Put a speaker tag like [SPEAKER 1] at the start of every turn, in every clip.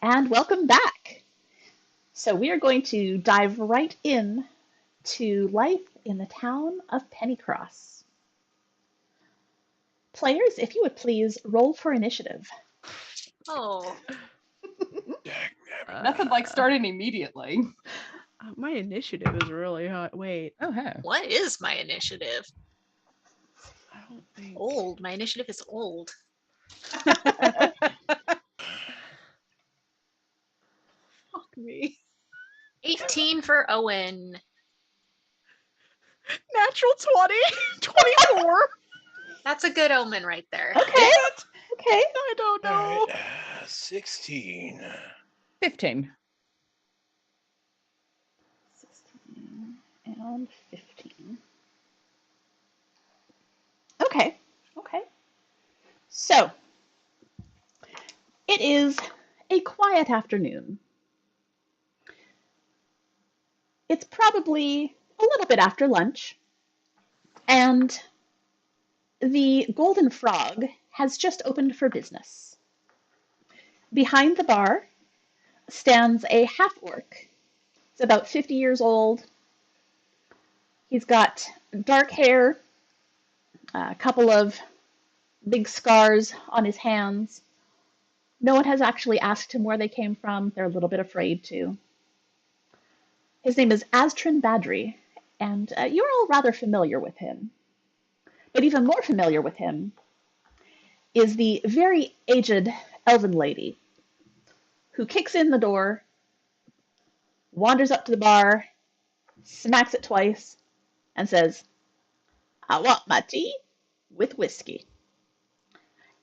[SPEAKER 1] And welcome back. So we are going to dive right in to life in the town of Pennycross. Players, if you would please roll for initiative.
[SPEAKER 2] Oh,
[SPEAKER 3] Nothing like
[SPEAKER 4] Uh,
[SPEAKER 3] starting immediately.
[SPEAKER 4] my initiative is really high. Wait,
[SPEAKER 3] Oh, hey.
[SPEAKER 2] what is my initiative?
[SPEAKER 4] I don't think.
[SPEAKER 2] Old. My initiative is old.
[SPEAKER 4] Fuck me.
[SPEAKER 2] 18 for Owen.
[SPEAKER 4] Natural 20, 24.
[SPEAKER 2] That's a good omen right there.
[SPEAKER 1] Okay, okay.
[SPEAKER 4] I don't know.
[SPEAKER 5] All right, 16.
[SPEAKER 3] 15.
[SPEAKER 1] 16 and 15. Okay, okay. So it is a quiet afternoon. It's probably a little bit after lunch, and the Golden Frog has just opened for business. Behind the bar stands a half orc. He's about 50 years old. He's got dark hair, a couple of big scars on his hands. No one has actually asked him where they came from. They're a little bit afraid to. His name is Astrin Badri, and you're all rather familiar with him. But even more familiar with him is the very aged elven lady who kicks in the door, wanders up to the bar, smacks it twice, and says, "I want my tea with whiskey,"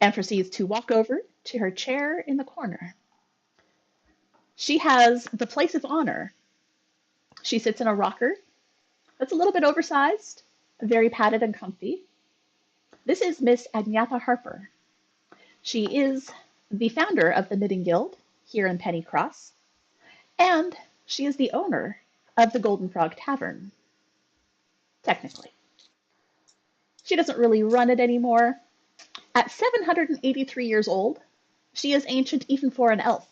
[SPEAKER 1] and proceeds to walk over to her chair in the corner. She has the place of honor. She sits in a rocker that's a little bit oversized, very padded and comfy. This is Miss Agnatha Harper. She is the founder of the Knitting Guild here in Pennycross, and she is the owner of the Golden Frog Tavern, technically. She doesn't really run it anymore. At 783 years old, she is ancient even for an elf.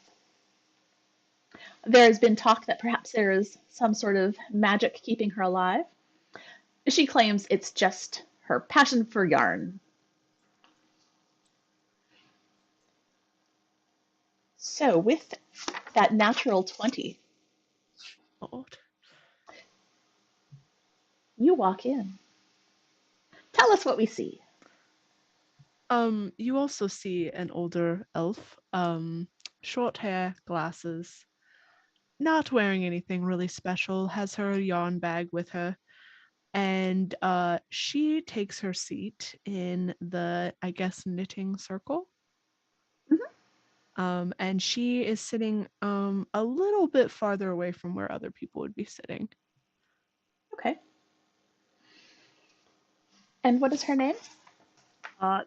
[SPEAKER 1] There has been talk that perhaps there is some sort of magic keeping her alive. She claims it's just her passion for yarn. So, with that natural 20,
[SPEAKER 4] Lord.
[SPEAKER 1] you walk in. Tell us what we see.
[SPEAKER 4] You also see an older elf, short hair, glasses, not wearing anything really special, has her yarn bag with her, and she takes her seat in the, I guess, knitting circle.
[SPEAKER 1] Mhm.
[SPEAKER 4] And she is sitting a little bit farther away from where other people would be sitting.
[SPEAKER 1] Okay. And what is her name?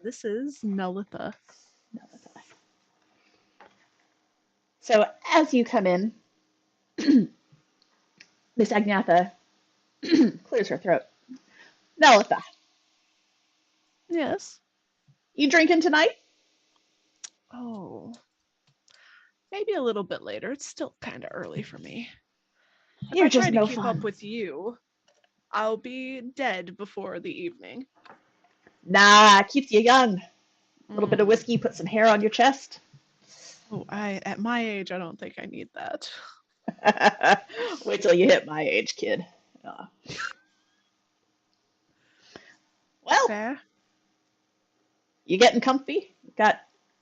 [SPEAKER 4] This is Nelitha.
[SPEAKER 1] So, as you come in, Miss Agnatha clears her throat. Nelitha,
[SPEAKER 4] Yes.
[SPEAKER 1] you drinking tonight?
[SPEAKER 4] Oh, maybe a little bit later. It's still kind of early for me. If
[SPEAKER 1] You're
[SPEAKER 4] I try
[SPEAKER 1] just
[SPEAKER 4] to
[SPEAKER 1] no
[SPEAKER 4] keep up
[SPEAKER 1] fun.
[SPEAKER 4] with you, I'll be dead before the evening.
[SPEAKER 1] Nah, keeps you young. A little bit of
[SPEAKER 4] Mm.
[SPEAKER 1] whiskey, put some hair on your chest.
[SPEAKER 4] Oh, at my age, I don't think I need that.
[SPEAKER 1] Wait till you hit my age, kid. Well,
[SPEAKER 4] Fair.
[SPEAKER 1] you getting comfy? Got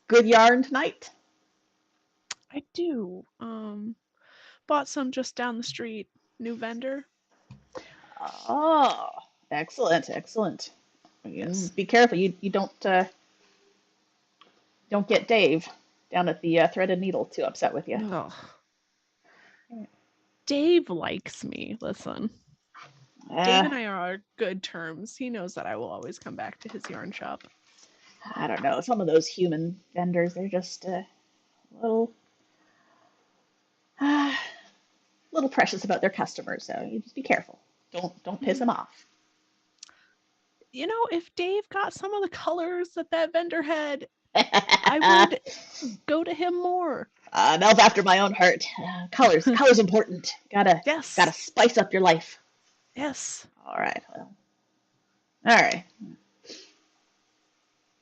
[SPEAKER 1] good yarn tonight?
[SPEAKER 4] I do. Bought some just down the street. New vendor.
[SPEAKER 1] Oh, excellent, excellent.
[SPEAKER 4] Yes.
[SPEAKER 1] Be careful. You don't get Dave down at the Threaded Needle too upset with you.
[SPEAKER 4] Ugh. Dave likes me. Listen. Dave
[SPEAKER 1] Uh,
[SPEAKER 4] and I are on good terms. He knows that I will always come back to his yarn shop.
[SPEAKER 1] I don't know. Some of those human vendors, they're just a little, uh, little precious about their customers. So you just be careful. Don't piss them off.
[SPEAKER 4] You know, if Dave got some of the colors that vendor had, I would go to him more.
[SPEAKER 1] An elf after my own heart. Color's important. Gotta
[SPEAKER 4] Yes.
[SPEAKER 1] spice up your life.
[SPEAKER 4] Yes.
[SPEAKER 1] All right. Well, all right.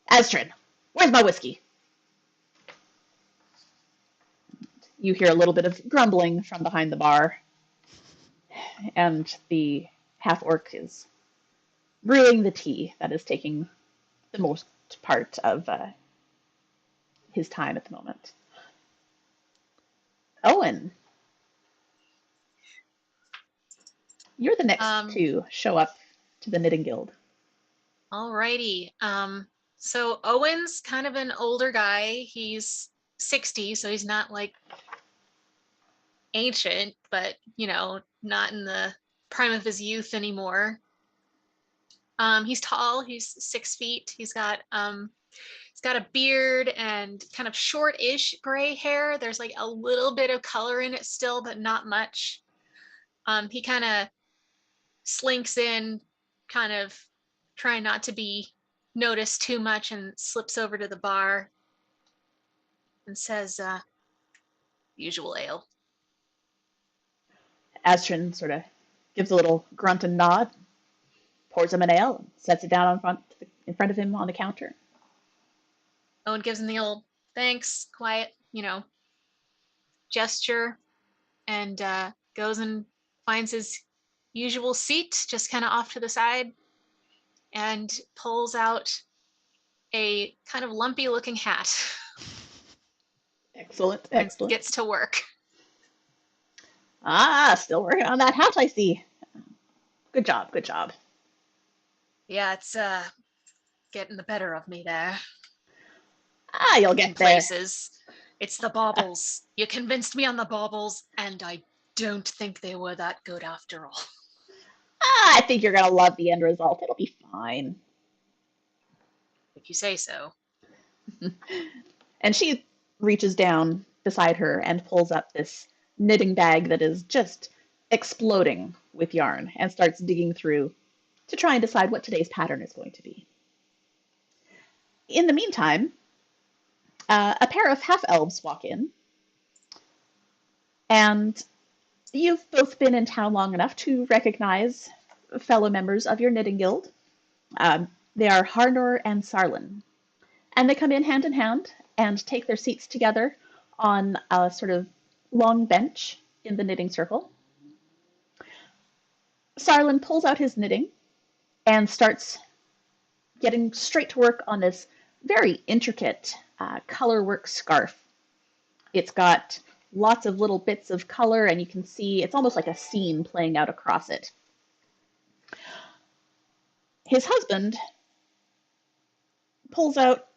[SPEAKER 1] Astrid, where's my whiskey? You hear a little bit of grumbling from behind the bar, and the half orc is brewing the tea that is taking the most part of his time at the moment. Owen, you're the next to show up to the Knitting Guild.
[SPEAKER 2] Alrighty. So Owen's kind of an older guy. He's 60, so he's not like ancient, but not in the prime of his youth anymore. He's tall. He's 6 feet. He's got a beard and kind of short-ish gray hair. There's like a little bit of color in it still, but not much. He kind of slinks in, kind of trying not to be noticed too much, and slips over to the bar and says, usual ale.
[SPEAKER 1] Astrid sort of gives a little grunt and nod, pours him an ale, and sets it down in front of him on the counter.
[SPEAKER 2] Owen gives him the old thanks, quiet, gesture, and goes and finds his usual seat, just kind of off to the side, and pulls out a kind of lumpy looking hat.
[SPEAKER 1] Excellent.
[SPEAKER 2] And gets to work.
[SPEAKER 1] Still working on that hat, I see. Good job.
[SPEAKER 2] Yeah, it's getting the better of me there.
[SPEAKER 1] You'll get there.
[SPEAKER 2] Places. It's the baubles. You convinced me on the baubles, and I don't think they were that good after all.
[SPEAKER 1] I think you're gonna love the end result. It'll be fine.
[SPEAKER 2] If you say so.
[SPEAKER 1] And she reaches down beside her and pulls up this knitting bag that is just exploding with yarn and starts digging through to try and decide what today's pattern is going to be. In the meantime, a pair of half-elves walk in, and you've both been in town long enough to recognize fellow members of your knitting guild. They are Harnor and Sarlin, and they come in hand and take their seats together on a sort of long bench in the knitting circle. Sarlin pulls out his knitting and starts getting straight to work on this very intricate colorwork scarf. It's got lots of little bits of color, and you can see it's almost like a scene playing out across it. His husband pulls out,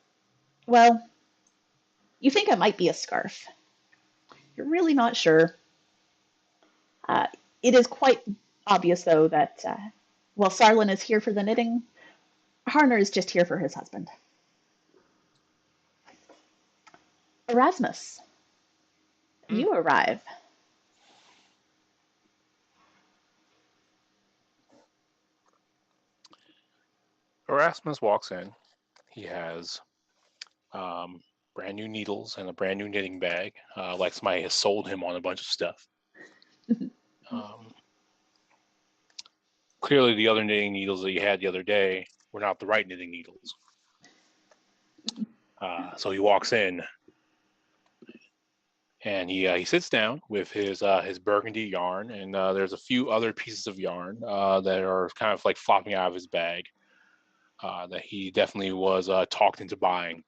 [SPEAKER 1] well, you think it might be a scarf. You're really not sure. It is quite obvious, though, that while Sarlin is here for the knitting, Harner is just here for his husband. Erasmus, you arrive.
[SPEAKER 5] Erasmus walks in. He has brand new needles and a brand new knitting bag, like somebody has sold him on a bunch of stuff. Clearly, the other knitting needles that he had the other day were not the right knitting needles. So he walks in, and he sits down with his burgundy yarn, and there's a few other pieces of yarn that are kind of like flopping out of his bag that he definitely was talked into buying.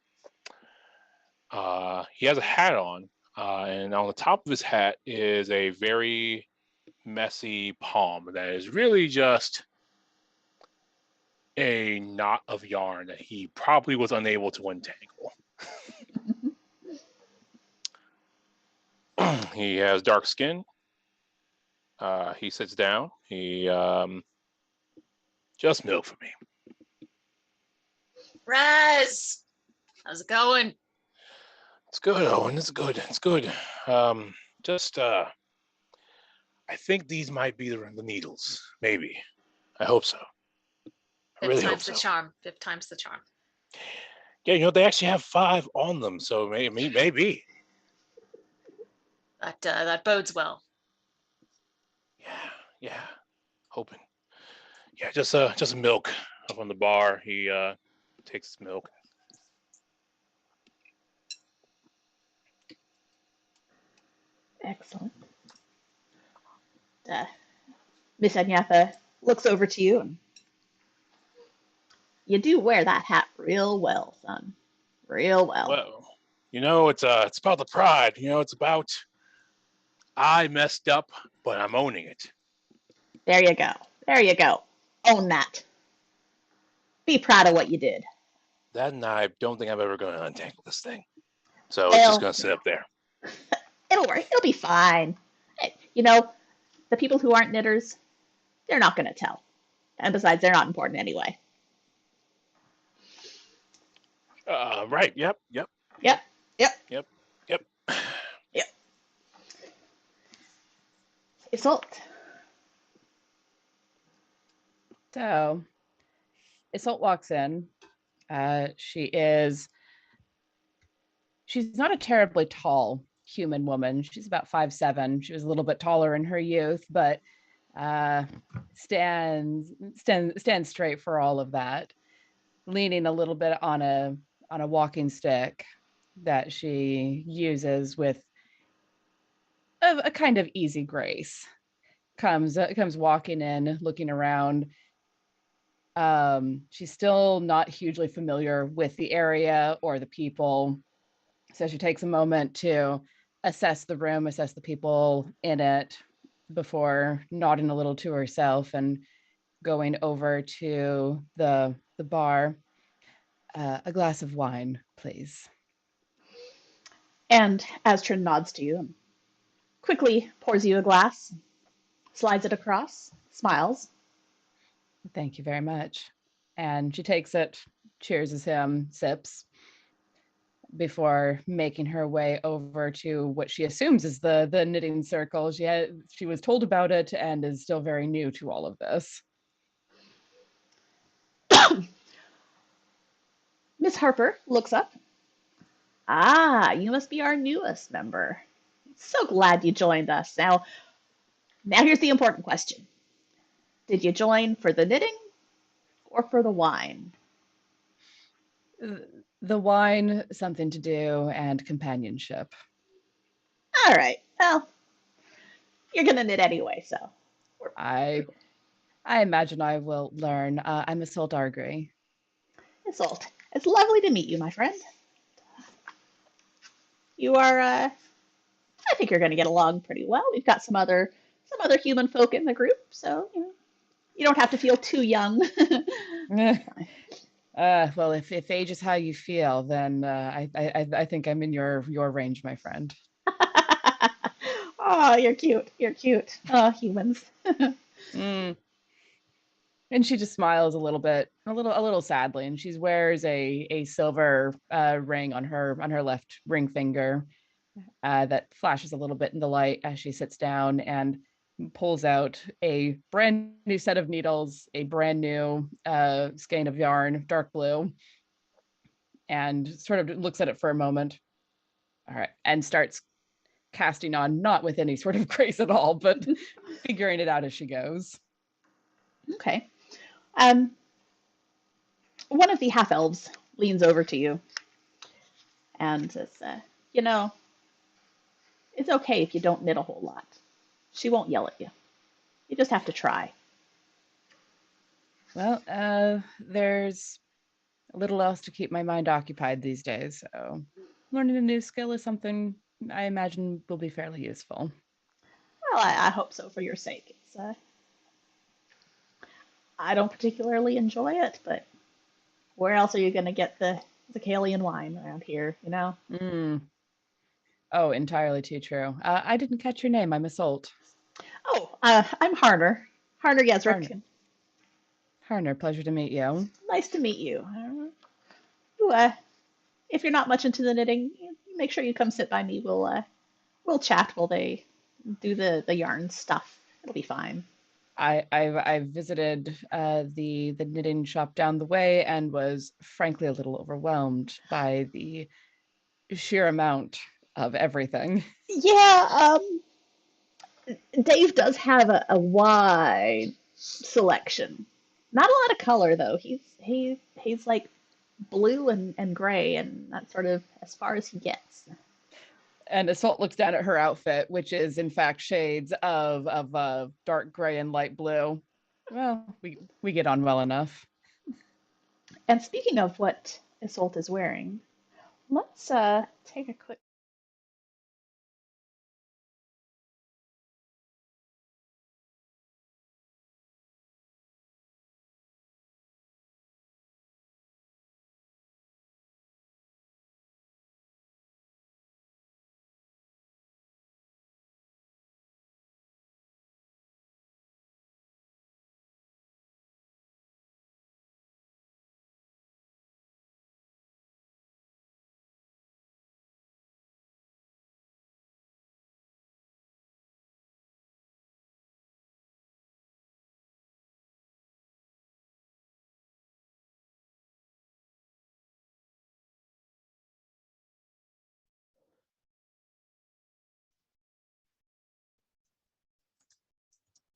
[SPEAKER 5] He has a hat on, and on the top of his hat is a very messy palm that is really just a knot of yarn that he probably was unable to untangle. He has dark skin. He sits down. He just milk for me.
[SPEAKER 2] Raz, how's it going?
[SPEAKER 5] It's good, Owen. It's good. I think these might be the needles. Maybe. I hope so. I really hope so.
[SPEAKER 2] Fifth time's the charm. 5th time's the charm.
[SPEAKER 5] Yeah, they actually have 5 on them, so maybe.
[SPEAKER 2] That bodes well.
[SPEAKER 5] Yeah. Hoping. Yeah, just milk up on the bar. He takes his milk.
[SPEAKER 1] Excellent. Miss Agnatha looks over to you, and you do wear that hat real well, son. Real well.
[SPEAKER 5] Well, it's about the pride. It's about I messed up, but I'm owning it.
[SPEAKER 1] There you go. There you go. Own that. Be proud of what you did.
[SPEAKER 5] That and I don't think I'm ever going to untangle this thing. So it's just
[SPEAKER 1] Well,
[SPEAKER 5] going to sit up there.
[SPEAKER 1] it'll work. It'll be fine. You know, the people who aren't knitters, they're not going to tell. And besides, they're not important anyway.
[SPEAKER 5] Right. Yep.
[SPEAKER 1] Yep. Yep.
[SPEAKER 5] Yep.
[SPEAKER 1] Yep. Isolt.
[SPEAKER 3] So Isolt walks in. She's not a terribly tall human woman. She's about 5'7". She was a little bit taller in her youth, but stands straight for all of that, leaning a little bit on a walking stick that she uses with a kind of easy grace. Comes walking in, looking around. She's still not hugely familiar with the area or the people, so she takes a moment to assess the room, assess the people in it before nodding a little to herself and going over to the bar. A glass of wine, please.
[SPEAKER 1] And Astrid nods to you and quickly pours you a glass, slides it across, smiles.
[SPEAKER 3] Thank you very much. And she takes it, cheers him, sips, before making her way over to what she assumes is the knitting circle. She was told about it and is still very new to all of this.
[SPEAKER 1] Miss Harper looks up. Ah, you must be our newest member. So glad you joined us. Now here's the important question. Did you join for the knitting or for the wine?
[SPEAKER 3] The wine, something to do, and companionship.
[SPEAKER 1] All right. Well, you're gonna knit anyway, so.
[SPEAKER 3] I imagine I will learn. I'm Isolde Argry.
[SPEAKER 1] Isolt, it's lovely to meet you, my friend. You are, I think you're gonna get along pretty well. We've got some other human folk in the group, so you don't have to feel too young.
[SPEAKER 3] Well, if age is how you feel, then I think I'm in your range, my friend.
[SPEAKER 1] Oh, you're cute. You're cute. Oh, humans.
[SPEAKER 3] Mm. And she just smiles a little bit, a little sadly, and she wears a silver ring on her left ring finger that flashes a little bit in the light as she sits down and pulls out a brand new set of needles, a brand new skein of yarn, dark blue, and sort of looks at it for a moment. All right, and starts casting on, not with any sort of grace at all, but figuring it out as she goes.
[SPEAKER 1] Okay. One of the half elves leans over to you and says, it's okay if you don't knit a whole lot. She won't yell at you. You just have to try.
[SPEAKER 3] Well, there's a little else to keep my mind occupied these days, so learning a new skill is something I imagine will be fairly useful.
[SPEAKER 1] Well, I hope so for your sake. I don't particularly enjoy it, but where else are you going to get the Kalian wine around here,
[SPEAKER 3] Oh, entirely too true. I didn't catch your name. I'm Isolde.
[SPEAKER 1] Oh, I'm Harner. Harner Yezrick.
[SPEAKER 3] Harner, pleasure to meet you.
[SPEAKER 1] Nice to meet you. If you're not much into the knitting, make sure you come sit by me. We'll chat while they do the yarn stuff. It'll be fine.
[SPEAKER 3] I've visited the knitting shop down the way and was frankly a little overwhelmed by the sheer amount of everything.
[SPEAKER 1] Yeah, Dave does have a wide selection. Not a lot of color though. He's like blue and gray, and that's sort of as far as he gets.
[SPEAKER 3] And Assault looks down at her outfit, which is in fact shades of dark gray and light blue. Well, we get on well enough.
[SPEAKER 1] And speaking of what Isolde is wearing, let's take a quick.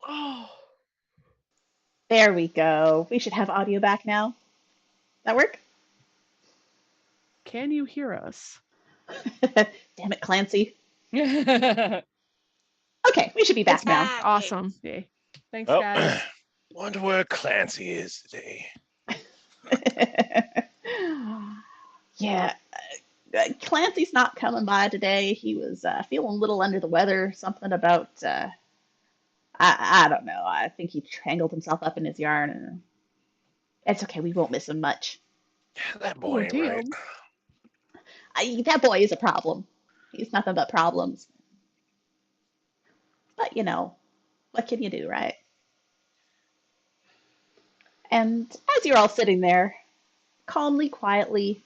[SPEAKER 4] Oh,
[SPEAKER 1] There we go. We should have audio back now. That work?
[SPEAKER 4] can you hear us?
[SPEAKER 1] Damn it, Clancy.
[SPEAKER 3] Thanks,
[SPEAKER 1] Okay, we should be back
[SPEAKER 2] It's
[SPEAKER 1] now.
[SPEAKER 2] back.
[SPEAKER 4] Awesome. Yay.
[SPEAKER 5] Oh,
[SPEAKER 3] guys.
[SPEAKER 5] wonder where Clancy is today.
[SPEAKER 1] Yeah, Clancy's not coming by today. He was feeling a little under the weather. Something about I don't know. I think he tangled himself up in his yarn, and it's okay. We won't miss him much.
[SPEAKER 5] That
[SPEAKER 4] Oh,
[SPEAKER 5] boy ain't right.
[SPEAKER 4] damn.
[SPEAKER 1] That boy is a problem. He's nothing but problems. But you know, what can you do, right? And as you're all sitting there, calmly, quietly,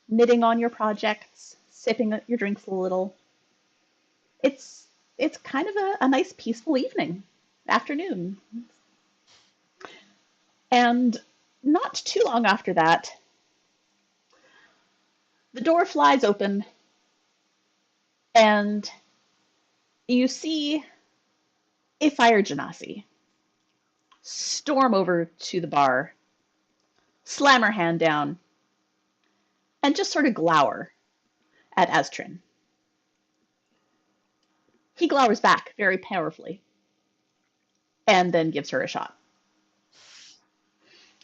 [SPEAKER 1] knitting on your projects, sipping your drinks a little, it's it's kind of a nice peaceful afternoon. And not too long after that, the door flies open and you see a fire genasi storm over to the bar, slam her hand down, and just sort of glower at Astrid. He glowers back very powerfully and then gives her a shot.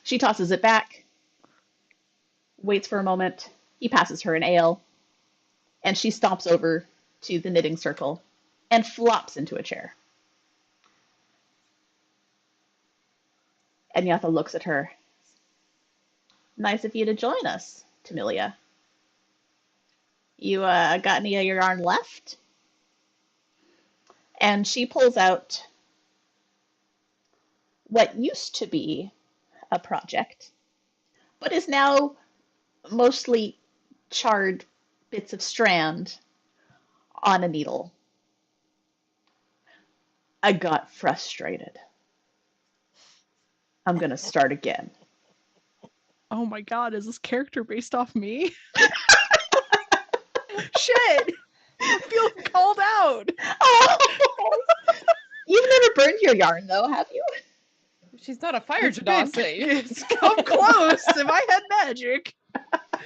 [SPEAKER 1] She tosses it back, waits for a moment. He passes her an ale, and she stomps over to the knitting circle and flops into a chair. And Yatha looks at her. Nice of you to join us, Tamilia. You got any of your yarn left? And she pulls out what used to be a project, but is now mostly charred bits of strand on a needle. I got frustrated. I'm going to start again.
[SPEAKER 4] Oh my god, is this character based off me? Shit! I'm feeling called out.
[SPEAKER 1] Oh, you've never burned your yarn, though, have you?
[SPEAKER 3] She's not a fire genasi.
[SPEAKER 4] It's come close. If I had magic.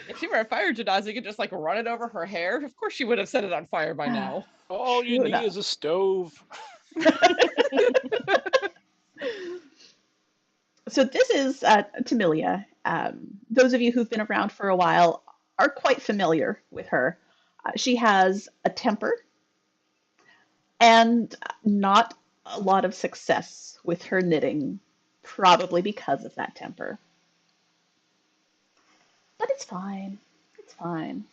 [SPEAKER 3] If she were a fire genasi, you could just like run it over her hair. Of course, she would have set it on fire by now.
[SPEAKER 5] All you
[SPEAKER 1] True
[SPEAKER 5] need
[SPEAKER 1] enough.
[SPEAKER 5] is a stove.
[SPEAKER 1] So this is Tamilia. Those of you who've been around for a while are quite familiar with her. She has a temper and not a lot of success with her knitting, probably because of that temper. But it's fine. It's fine.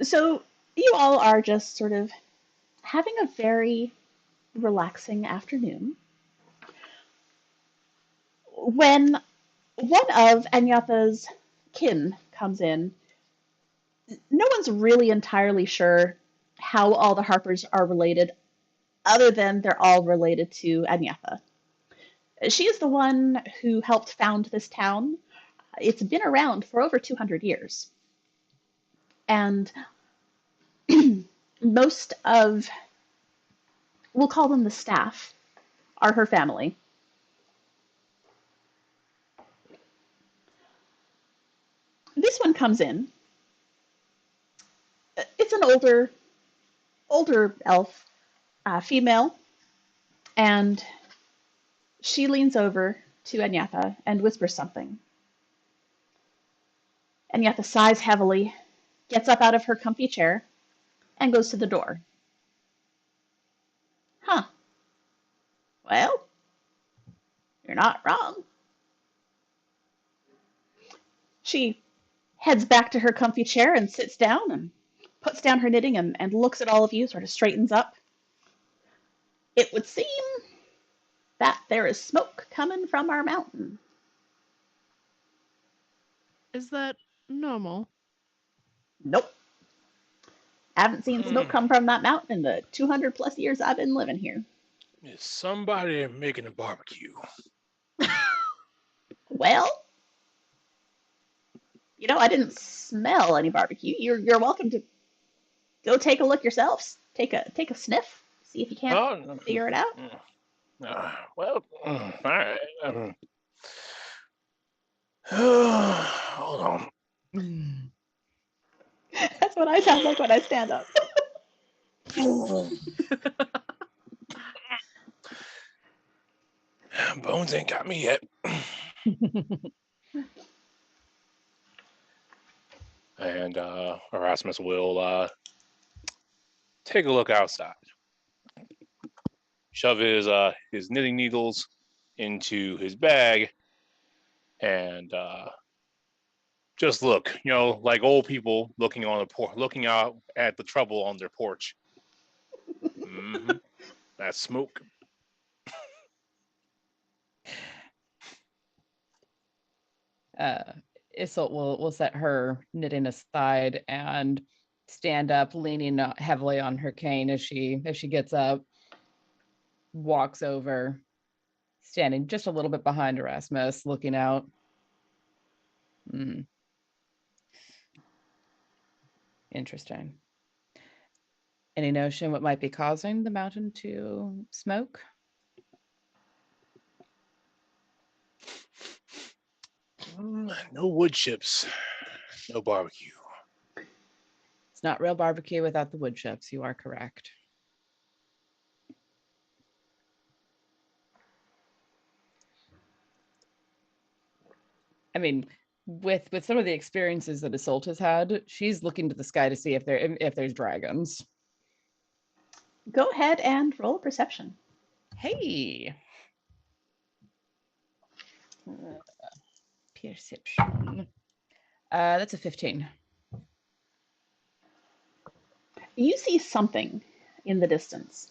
[SPEAKER 1] So you all are just sort of having a very relaxing afternoon when one of Anyatha's kin comes in. No one's really entirely sure how all the Harpers are related, other than they're all related to Anyatha. She is the one who helped found this town. It's been around for over 200 years. And most of, we'll call them the staff, are her family. This one comes in. It's an older elf, female, and she leans over to Anyatha and whispers something. Anyatha sighs heavily, gets up out of her comfy chair, and goes to the door. Huh. Well, you're not wrong. She heads back to her comfy chair and sits down and puts down her knitting and looks at all of you, sort of straightens up. It would seem that there is smoke coming from our mountain.
[SPEAKER 4] Is that normal?
[SPEAKER 1] Nope. I haven't seen smoke come from that mountain in the 200 plus years I've been living here.
[SPEAKER 5] Is somebody making a barbecue?
[SPEAKER 1] Well, I didn't smell any barbecue. You're welcome to go take a look yourselves. Take a sniff. See if you can't figure it out.
[SPEAKER 5] Well, all right. Hold on.
[SPEAKER 1] That's what I sound like when I stand up.
[SPEAKER 5] Bones ain't got me yet. And Erasmus will take a look outside. Shove his knitting needles into his bag and just look, like old people looking on the porch, looking out at the trouble on their porch. Mm-hmm. That's smoke.
[SPEAKER 3] Isolt will set her knitting aside and stand up, leaning heavily on her cane as she gets up, walks over, standing just a little bit behind Erasmus, looking out. Interesting. Any notion what might be causing the mountain to smoke?
[SPEAKER 5] No wood chips, no barbecue.
[SPEAKER 3] It's not real barbecue without the wood chips. You are correct. I mean, with some of the experiences that Isolt has had, she's looking to the sky to see if there's dragons.
[SPEAKER 1] Go ahead and roll a perception.
[SPEAKER 3] Hey. Perception. That's a 15.
[SPEAKER 1] You see something in the distance.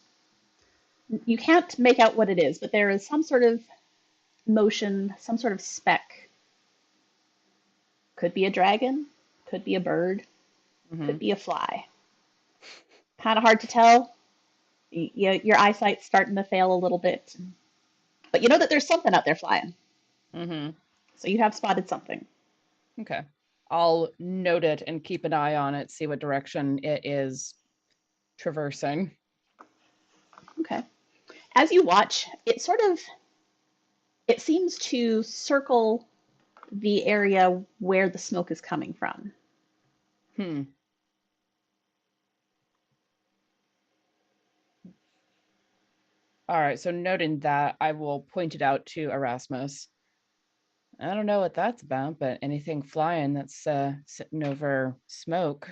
[SPEAKER 1] You can't make out what it is, but there is some sort of motion, some sort of speck. Could be a dragon, could be a bird, could be a fly. Kind of hard to tell. Your eyesight's starting to fail a little bit. But you know that there's something out there flying. So you have spotted something.
[SPEAKER 3] Okay. I'll note it and keep an eye on it, see what direction it is traversing.
[SPEAKER 1] Okay. As you watch, it seems to circle the area where the smoke is coming from.
[SPEAKER 3] All right, so noting that, I will point it out to Erasmus. I don't know what that's about, but anything flying that's sitting over smoke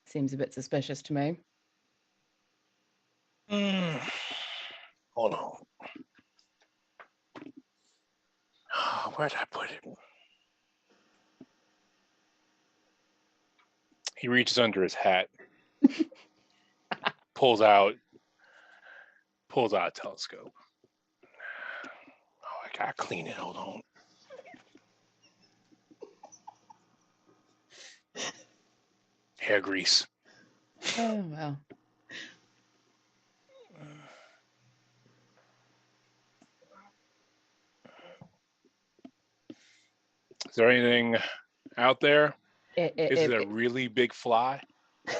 [SPEAKER 3] seems a bit suspicious to me.
[SPEAKER 5] Hold on. Where'd I put it? He reaches under his hat, pulls out a telescope. Oh, I gotta clean it. Hold on. Hair grease.
[SPEAKER 3] Oh, well.
[SPEAKER 5] Is there anything out there? Is it a
[SPEAKER 3] It,
[SPEAKER 5] really big fly?
[SPEAKER 1] Go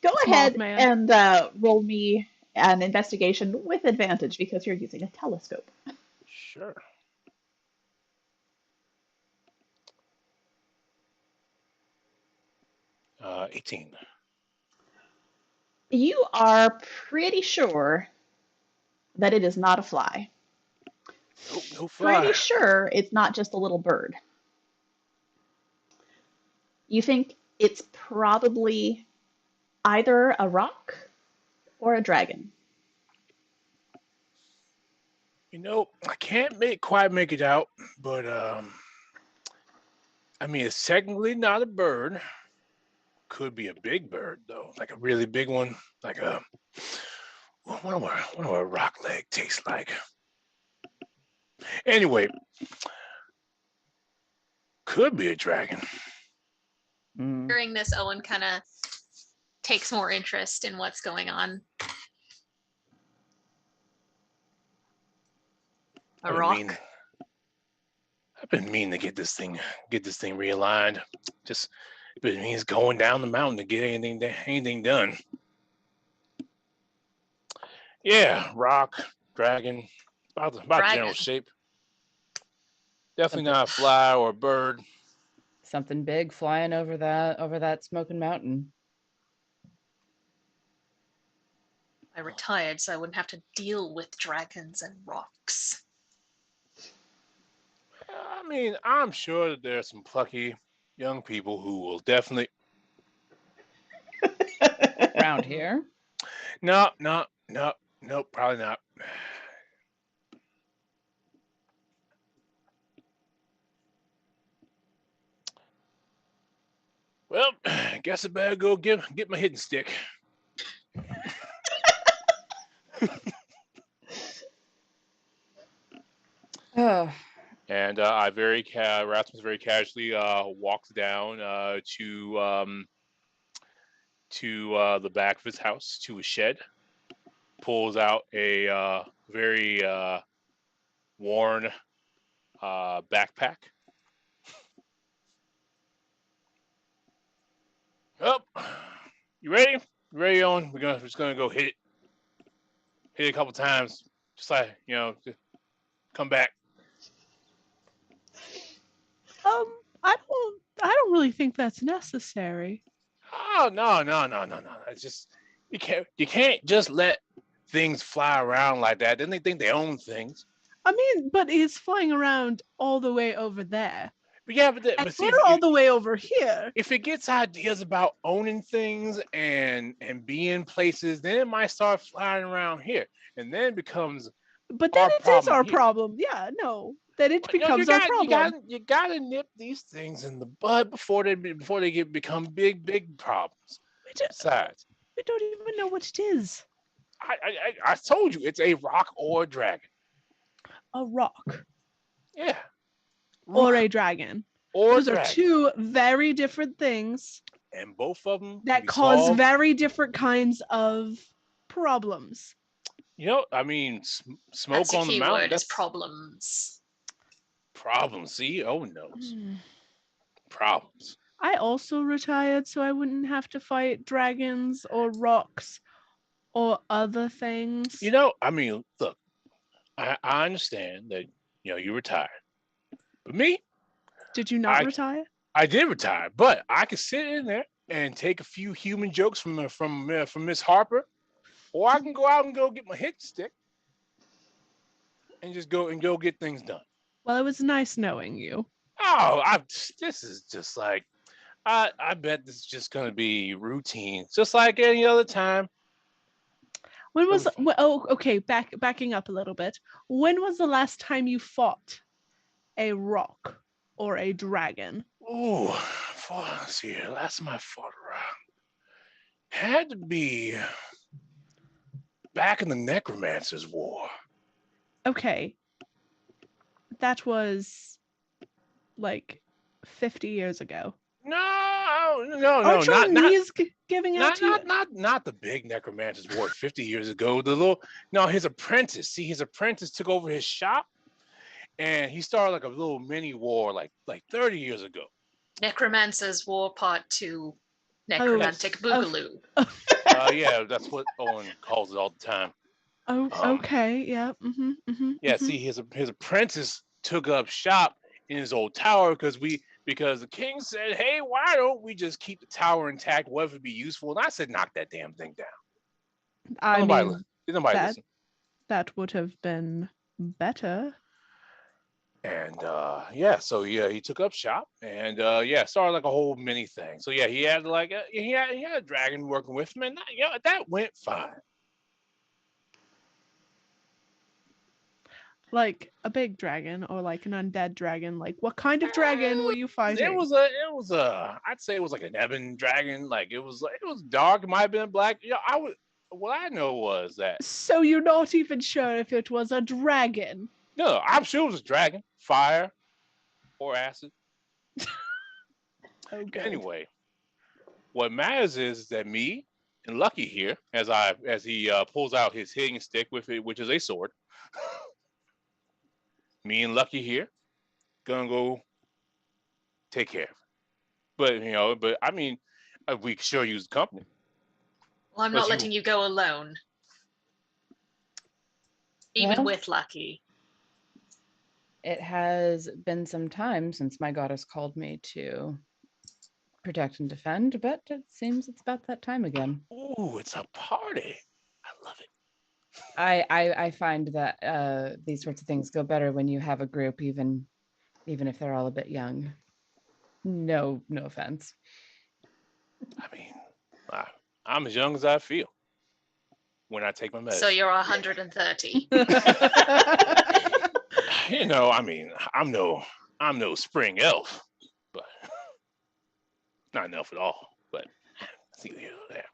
[SPEAKER 4] Small
[SPEAKER 1] ahead
[SPEAKER 4] man.
[SPEAKER 1] and roll me an investigation with advantage because you're using a telescope.
[SPEAKER 5] Sure. Uh, 18.
[SPEAKER 1] You are pretty sure that it is not a fly.
[SPEAKER 5] Nope, no
[SPEAKER 1] Pretty
[SPEAKER 5] fly.
[SPEAKER 1] sure it's not just a little bird. You think it's probably either a rock or a dragon.
[SPEAKER 5] I can't quite make it out, but I mean, it's technically not a bird. Could be a big bird though, like a really big one, like a what do a rock leg tastes like? Anyway, could be a dragon.
[SPEAKER 3] mm,
[SPEAKER 2] Hearing this, Owen kind of takes more interest in what's going on. A rock?
[SPEAKER 5] I've been meaning to get this thing realigned. Just it means going down the mountain to get anything done. Yeah, rock, dragon, about the general
[SPEAKER 2] Dragon.
[SPEAKER 5] shape. Definitely
[SPEAKER 3] Something-
[SPEAKER 5] not a fly or a bird.
[SPEAKER 3] something big flying over that smoking mountain.
[SPEAKER 2] I retired so I wouldn't have to deal with dragons and rocks.
[SPEAKER 5] I mean, I'm sure that there's some plucky young people who will definitely.
[SPEAKER 3] Around here.
[SPEAKER 5] No, probably not. Well, I guess I better go get my hidden stick.
[SPEAKER 3] Oh,
[SPEAKER 5] And Rasmus very casually walks down to the back of his house to a shed, pulls out a very worn backpack. Oh, you ready? You ready, Owen? We're just gonna go hit it a couple times, just like just come back.
[SPEAKER 4] I don't really think that's necessary.
[SPEAKER 5] Oh no! It's just you can't just let things fly around like that. Then they think they own things.
[SPEAKER 4] I mean, but he's flying around all the way over there.
[SPEAKER 5] But yeah,
[SPEAKER 4] And
[SPEAKER 5] but see,
[SPEAKER 4] we're all the way over here.
[SPEAKER 5] if it gets ideas about owning things and being places, then it might start flying around here, and then it becomes
[SPEAKER 4] But then
[SPEAKER 5] our
[SPEAKER 4] it is
[SPEAKER 5] problem
[SPEAKER 4] our
[SPEAKER 5] here.
[SPEAKER 4] problem. Yeah, no. Then it
[SPEAKER 5] You know,
[SPEAKER 4] becomes our problem.
[SPEAKER 5] you gotta nip these things in the bud before they become big problems. Besides,
[SPEAKER 4] We don't even know what it is.
[SPEAKER 5] I told you it's a rock or a dragon.
[SPEAKER 4] A rock
[SPEAKER 5] Yeah,
[SPEAKER 4] or
[SPEAKER 5] rock
[SPEAKER 4] a dragon.
[SPEAKER 5] or
[SPEAKER 4] Those are
[SPEAKER 5] dragon.
[SPEAKER 4] two very different things
[SPEAKER 5] And both of them can
[SPEAKER 4] that
[SPEAKER 5] be
[SPEAKER 4] cause
[SPEAKER 5] solved.
[SPEAKER 4] very different kinds of problems.
[SPEAKER 5] I mean, smoke
[SPEAKER 2] That's your
[SPEAKER 5] on the
[SPEAKER 2] key
[SPEAKER 5] mountain.
[SPEAKER 2] word, is
[SPEAKER 5] That's
[SPEAKER 2] problems.
[SPEAKER 5] problems. See, Owen knows
[SPEAKER 4] Hmm.
[SPEAKER 5] problems.
[SPEAKER 4] I also retired so I wouldn't have to fight dragons or rocks or other things.
[SPEAKER 5] I mean, look, I understand that you retired, but me,
[SPEAKER 4] Did you not
[SPEAKER 5] I
[SPEAKER 4] retire?
[SPEAKER 5] I did retire, but I could sit in there and take a few human jokes from Miss Harper, or I can go out and go get my hit stick and just go get things done.
[SPEAKER 4] Well, it was nice knowing you.
[SPEAKER 5] Oh, this is just like I bet this is just gonna be routine, just like any other time.
[SPEAKER 4] When was okay, backing up a little bit. When was the last time you fought a rock or a dragon?
[SPEAKER 5] Ooh, let's see here. Last time I fought around had to be back in the Necromancer's War.
[SPEAKER 4] Okay. That was like 50 years ago.
[SPEAKER 5] No,
[SPEAKER 4] Aren't your
[SPEAKER 5] not
[SPEAKER 4] knees giving out to you?
[SPEAKER 5] not the big Necromancer's War 50 years ago. His apprentice. See, his apprentice took over his shop, and he started like a little mini war like 30 years ago.
[SPEAKER 2] Necromancer's War Part 2. Necromantic
[SPEAKER 5] Yes.
[SPEAKER 2] Boogaloo.
[SPEAKER 5] Yeah, that's what Owen calls it all the time.
[SPEAKER 4] Oh, okay. Yeah.
[SPEAKER 5] Yeah, see, his apprentice took up shop in his old tower because the king said, "Hey, why don't we just keep the tower intact? Whatever would be useful?" And I said, "Knock that damn thing down."
[SPEAKER 4] I mean,
[SPEAKER 5] Nobody
[SPEAKER 4] that
[SPEAKER 5] listen.
[SPEAKER 4] that would have been better.
[SPEAKER 5] And so he took up shop and started like a whole mini thing. So yeah, he had like he had a dragon working with him, and that went fine.
[SPEAKER 4] Like a big dragon or like an undead dragon. Like, what kind of dragon were you fighting?
[SPEAKER 5] It was I'd say it was like an ebon dragon. Like it was dark. It might have been black. What I know was that.
[SPEAKER 4] So you're not even sure if it was a dragon?
[SPEAKER 5] No, I'm sure it was a dragon, fire, or acid.
[SPEAKER 4] Oh, good.
[SPEAKER 5] Anyway, what matters is that me and Lucky here, as he pulls out his hitting stick with it, which is a sword. Me and Lucky here, gonna go take care of it. But I mean, we could sure use the company.
[SPEAKER 2] Well, I'm not letting you go alone. Even with Lucky.
[SPEAKER 3] It has been some time since my goddess called me to protect and defend, but it seems it's about that time again.
[SPEAKER 5] Ooh, it's a party. I love it.
[SPEAKER 3] I find that these sorts of things go better when you have a group, even if they're all a bit young. No offense.
[SPEAKER 5] I mean, I'm as young as I feel when I take my medicine.
[SPEAKER 2] So you're 130.
[SPEAKER 5] I mean, I'm no spring elf, but not an elf at all. But see there.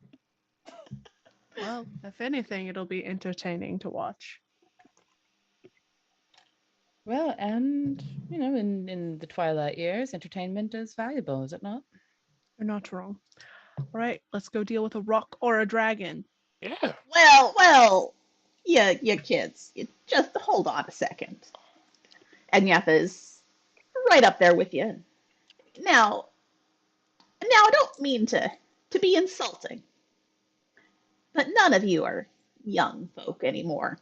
[SPEAKER 4] Well, if anything, it'll be entertaining to watch.
[SPEAKER 3] Well, and in the twilight years, entertainment is valuable, is it not?
[SPEAKER 4] You're not wrong. All right, let's go deal with a rock or a dragon.
[SPEAKER 5] Yeah.
[SPEAKER 1] Well, you kids, you just hold on a second. And Yatha's right up there with you. Now, I don't mean to be insulting, but none of you are young folk anymore.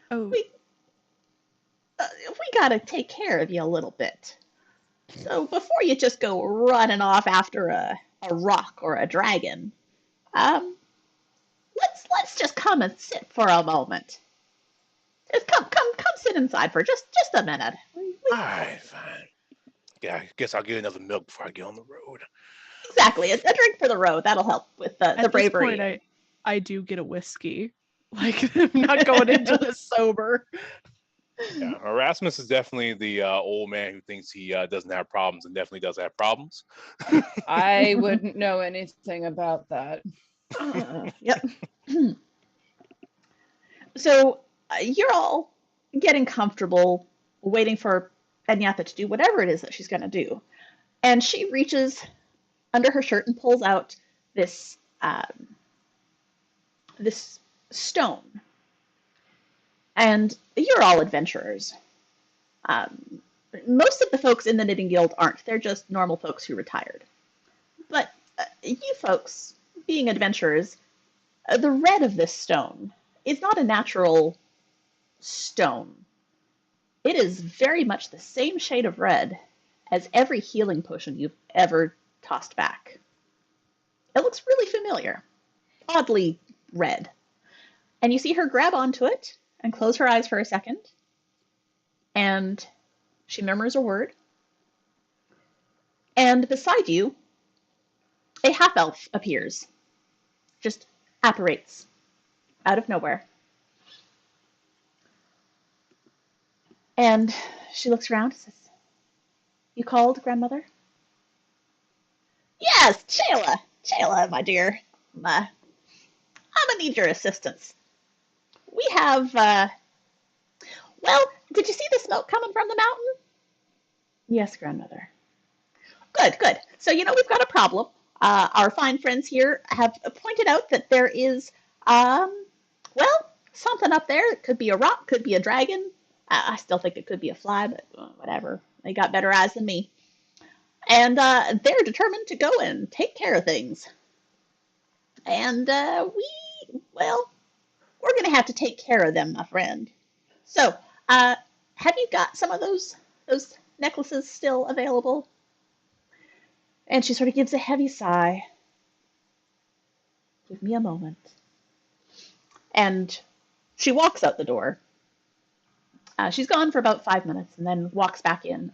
[SPEAKER 4] Oh.
[SPEAKER 1] We gotta take care of you a little bit. So before you just go running off after a rock or a dragon, let's just come and sit for a moment. Just come sit inside for just a minute.
[SPEAKER 5] All right, fine. Yeah, I guess I'll get another milk before I get on the road.
[SPEAKER 1] Exactly, a drink for the road. That'll help with the bravery.
[SPEAKER 4] At this point, I do get a whiskey. Like, I'm not going into this sober.
[SPEAKER 5] Yeah, Erasmus is definitely the old man who thinks he doesn't have problems and definitely does have problems.
[SPEAKER 3] I wouldn't know anything about that.
[SPEAKER 1] Yep. So you're all getting comfortable, waiting for Benyatha to do whatever it is that she's going to do. And she reaches under her shirt and pulls out this this stone. And you're all adventurers. Most of the folks in the Knitting Guild aren't. They're just normal folks who retired. But you folks, being adventurers, the red of this stone is not a natural stone. It is very much the same shade of red as every healing potion you've ever tossed back. It looks really familiar, oddly red. And you see her grab onto it and close her eyes for a second, and she murmurs a word. And beside you, a half-elf appears, just apparates out of nowhere. And she looks around and says, "You called, grandmother?" "Yes, Chayla, my dear. I'm gonna need your assistance. We have, well, did you see the smoke coming from the mountain?" "Yes, grandmother." Good. So, we've got a problem. Our fine friends here have pointed out that there is, well, something up there. It could be a rock, could be a dragon. I still think it could be a fly, but whatever. They got better eyes than me. And they're determined to go and take care of things. And we're going to have to take care of them, my friend. So, have you got some of those necklaces still available? And she sort of gives a heavy sigh. Give me a moment. And she walks out the door. She's gone for about 5 minutes and then walks back in.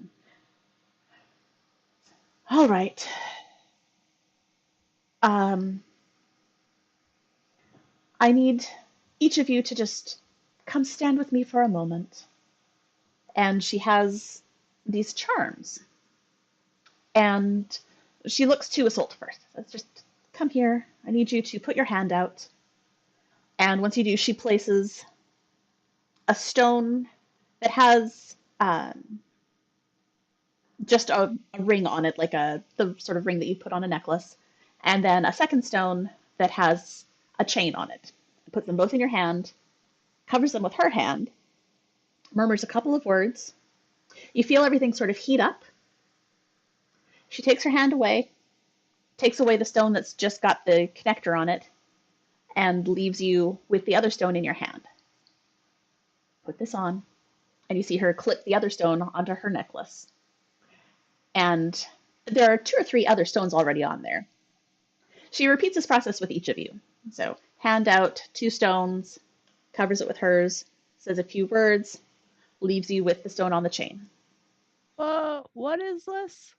[SPEAKER 1] All right. I need each of you to just come stand with me for a moment. And she has these charms. And she looks to Isolde first. Let's just come here. I need you to put your hand out. And once you do, she places a stone that has just a ring on it, like the sort of ring that you put on a necklace, and then a second stone that has a chain on it. Puts them both in your hand, covers them with her hand, murmurs a couple of words. You feel everything sort of heat up. She takes her hand away, takes away the stone that's just got the connector on it, and leaves you with the other stone in your hand. Put this on, and you see her clip the other stone onto her necklace. And there are 2 or 3 other stones already on there. She repeats this process with each of you. So, hand out 2 stones, covers it with hers, says a few words, leaves you with the stone on the chain.
[SPEAKER 4] What is this?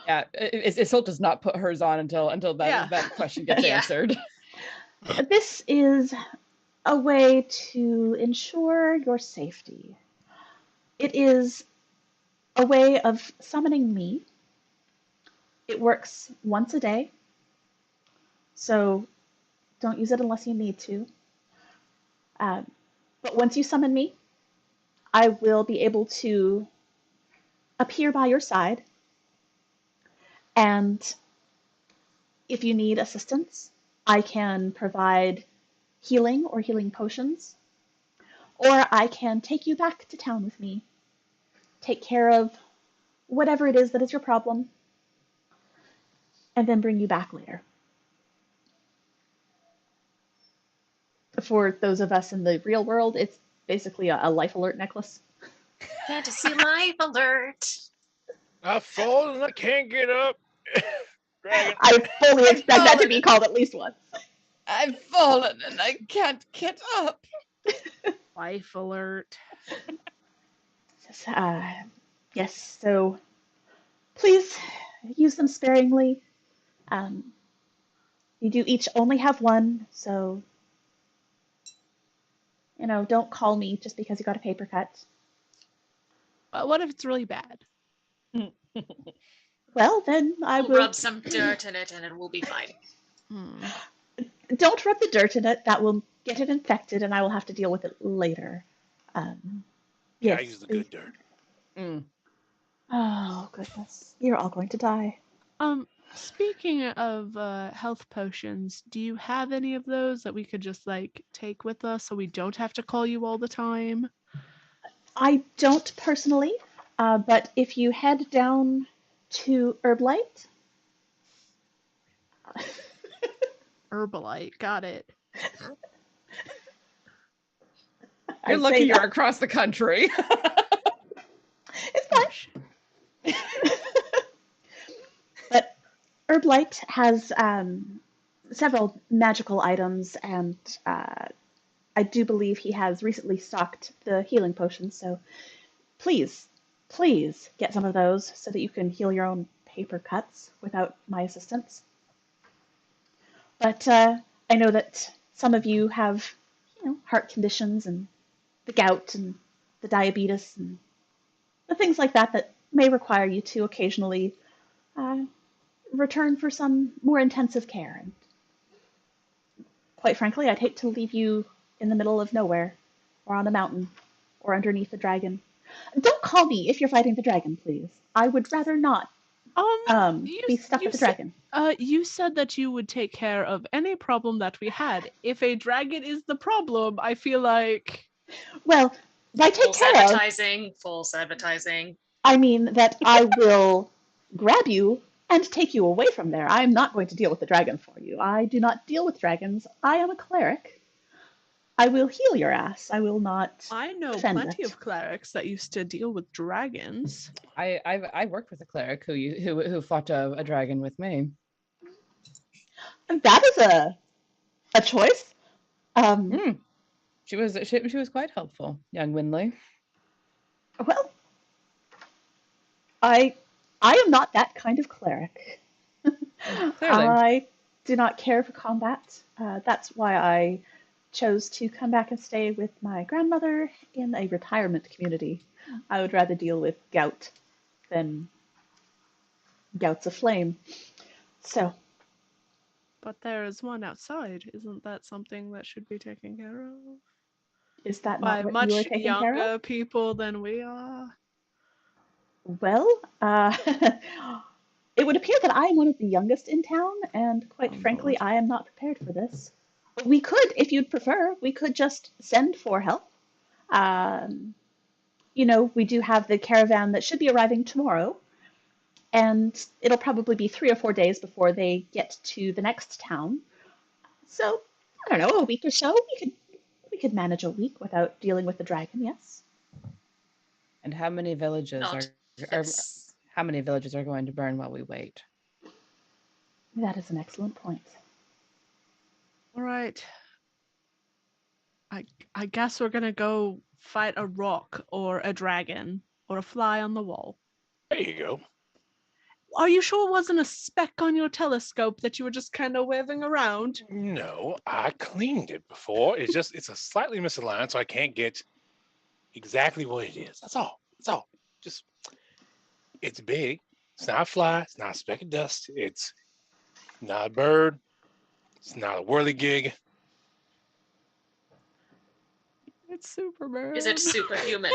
[SPEAKER 3] Yeah, Isolde does not put hers on until that question gets
[SPEAKER 2] Yeah.
[SPEAKER 3] answered.
[SPEAKER 1] This is a way to ensure your safety. It is a way of summoning me. It works once a day, so don't use it unless you need to. But once you summon me, I will be able to appear by your side. And if you need assistance, I can provide healing or healing potions. Or I can take you back to town with me, take care of whatever it is that is your problem, and then bring you back later. For those of us in the real world, it's basically a life alert necklace.
[SPEAKER 2] Fantasy life alert.
[SPEAKER 5] I've fallen. I can't get up. Dragon.
[SPEAKER 1] I fully expect that to be called at least once.
[SPEAKER 3] I've fallen and I can't get up.
[SPEAKER 4] Life alert.
[SPEAKER 1] Yes, so please use them sparingly. You do each only have one, so don't call me just because you got a paper cut.
[SPEAKER 4] What if it's really bad?
[SPEAKER 1] Well, then I
[SPEAKER 2] We'll
[SPEAKER 1] will
[SPEAKER 2] rub some dirt in it and it will be fine.
[SPEAKER 1] Don't rub the dirt in it. That will get it infected, and I will have to deal with it later. Yes.
[SPEAKER 5] I use the good dirt.
[SPEAKER 1] Oh, goodness. You're all going to die.
[SPEAKER 4] Speaking of health potions, do you have any of those that we could just take with us so we don't have to call you all the time?
[SPEAKER 1] I don't personally, but if you head down to Herblight.
[SPEAKER 4] Herbalite, got it.
[SPEAKER 3] You're lucky you're across the country.
[SPEAKER 1] It's fine. But Herblight has several magical items, and I do believe he has recently stocked the healing potions, so please get some of those so that you can heal your own paper cuts without my assistance. But I know that some of you have, heart conditions and the gout and the diabetes and the things like that may require you to occasionally return for some more intensive care. And quite frankly, I'd hate to leave you in the middle of nowhere, or on a mountain, or underneath a dragon. Don't call me if you're fighting the dragon, please. I would rather not be stuck with the dragon.
[SPEAKER 4] You said that you would take care of any problem that we had. If a dragon is the problem, I feel like...
[SPEAKER 1] Well, By take care of,
[SPEAKER 2] Full sabotaging.
[SPEAKER 1] I mean that I will grab you and take you away from there. I am not going to deal with the dragon for you. I do not deal with dragons. I am a cleric. I will heal your ass. I will not
[SPEAKER 4] I know
[SPEAKER 1] defend
[SPEAKER 4] plenty
[SPEAKER 1] it.
[SPEAKER 4] of clerics that used to deal with dragons.
[SPEAKER 3] I worked with a cleric who fought a dragon with me.
[SPEAKER 1] That is a choice.
[SPEAKER 3] She was quite helpful, young Winley.
[SPEAKER 1] Well, I am not that kind of cleric.
[SPEAKER 3] Clearly.
[SPEAKER 1] I do not care for combat. That's why I chose to come back and stay with my grandmother in a retirement community. I would rather deal with gout than gouts of flame. So,
[SPEAKER 4] But there is one outside. Isn't that something that should be taken care of?
[SPEAKER 1] is that
[SPEAKER 4] By
[SPEAKER 1] not what you are
[SPEAKER 4] much
[SPEAKER 1] taking care of?
[SPEAKER 4] younger people than we are.
[SPEAKER 1] Well, it would appear that I am one of the youngest in town, and quite
[SPEAKER 4] Oh,
[SPEAKER 1] frankly,
[SPEAKER 4] Lord.
[SPEAKER 1] I am not prepared for this. But we could, if you'd prefer, we could just send for help. Um, we do have the caravan that should be arriving tomorrow, and it'll probably be 3 or 4 days before they get to the next town. So, I don't know, a week or so. We could manage a week without dealing with the dragon, yes.
[SPEAKER 3] And how many villages
[SPEAKER 2] Not
[SPEAKER 3] are
[SPEAKER 2] this.
[SPEAKER 3] how many villages are going to burn while we wait?
[SPEAKER 1] That is an excellent point.
[SPEAKER 4] All right. I guess we're gonna go fight a rock or a dragon or a fly on the wall.
[SPEAKER 5] There you go.
[SPEAKER 4] Are you sure it wasn't a speck on your telescope that you were just kind of waving around?
[SPEAKER 5] No, I cleaned it before. It's a slightly misaligned, so I can't get exactly what it is. That's all. That's all. Just it's big. It's not a fly. It's not a speck of dust. It's not a bird. It's not a whirligig.
[SPEAKER 4] It's Superman.
[SPEAKER 2] Is it superhuman?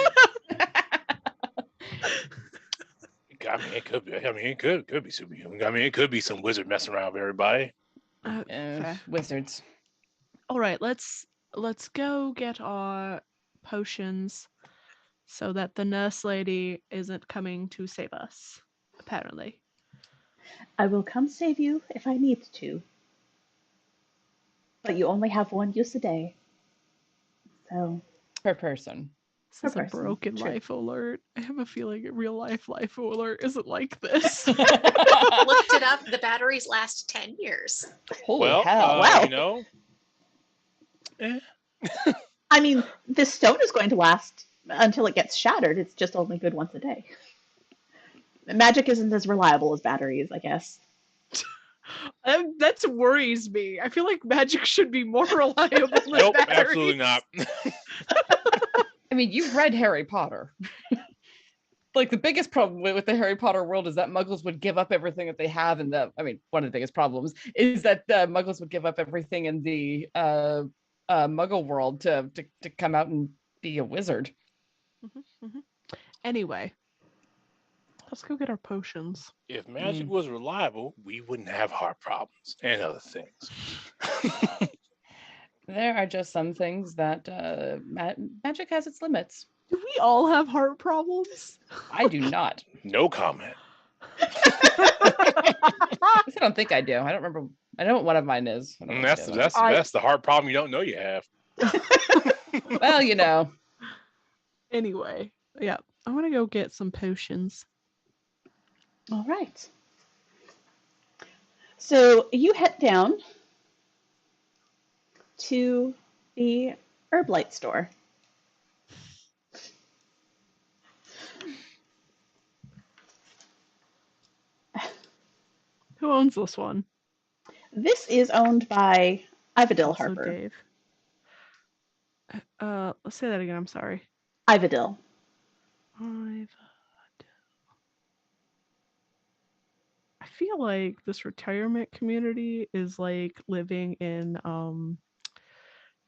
[SPEAKER 5] I mean, it could be. I mean, it could be superhuman. I mean, it could be some wizard messing around with everybody.
[SPEAKER 4] Fair.
[SPEAKER 3] Wizards.
[SPEAKER 4] All right, let's go get our potions so that the nurse lady isn't coming to save us, apparently.
[SPEAKER 1] I will come save you if I need to. But you only have one use a day. So,
[SPEAKER 3] Per person.
[SPEAKER 4] This is
[SPEAKER 1] Per
[SPEAKER 4] a
[SPEAKER 1] person,
[SPEAKER 4] broken
[SPEAKER 1] true.
[SPEAKER 4] life alert. I have a feeling real life alert isn't like this.
[SPEAKER 2] Looked it up. The batteries last 10 years.
[SPEAKER 3] Holy
[SPEAKER 5] Well,
[SPEAKER 3] hell.
[SPEAKER 1] Wow. I mean, this stone is going to last until it gets shattered. It's just only good once a day. Magic isn't as reliable as batteries, I guess.
[SPEAKER 4] That worries me. I feel like magic should be more reliable than
[SPEAKER 5] Nope,
[SPEAKER 4] batteries.
[SPEAKER 5] absolutely not.
[SPEAKER 3] I mean, you've read Harry Potter. Like the biggest problem with the Harry Potter world is that Muggles would give up everything that they have in the. I mean, one of the biggest problems is that Muggles would give up everything in the Muggle world to come out and be a wizard.
[SPEAKER 4] Anyway, let's go get our potions.
[SPEAKER 5] If magic was reliable, we wouldn't have heart problems and other things.
[SPEAKER 3] There are just some things that magic has its limits.
[SPEAKER 4] Do we all have heart problems?
[SPEAKER 3] I do not.
[SPEAKER 5] No comment.
[SPEAKER 3] I don't think I do. I don't remember. I know what one of mine is. I don't know what
[SPEAKER 5] That's
[SPEAKER 3] the other
[SPEAKER 5] that's the heart problem you don't know you have.
[SPEAKER 3] one is. Well, you know.
[SPEAKER 4] Anyway, yeah, I want to go get some potions.
[SPEAKER 1] All right. So you head down to the Herblight store.
[SPEAKER 4] Who owns this one?
[SPEAKER 1] This is owned by Ivadil
[SPEAKER 4] Also
[SPEAKER 1] Harper.
[SPEAKER 4] Dave. Let's say that again. I'm sorry.
[SPEAKER 1] Ivadil.
[SPEAKER 4] I feel like this retirement community is like living in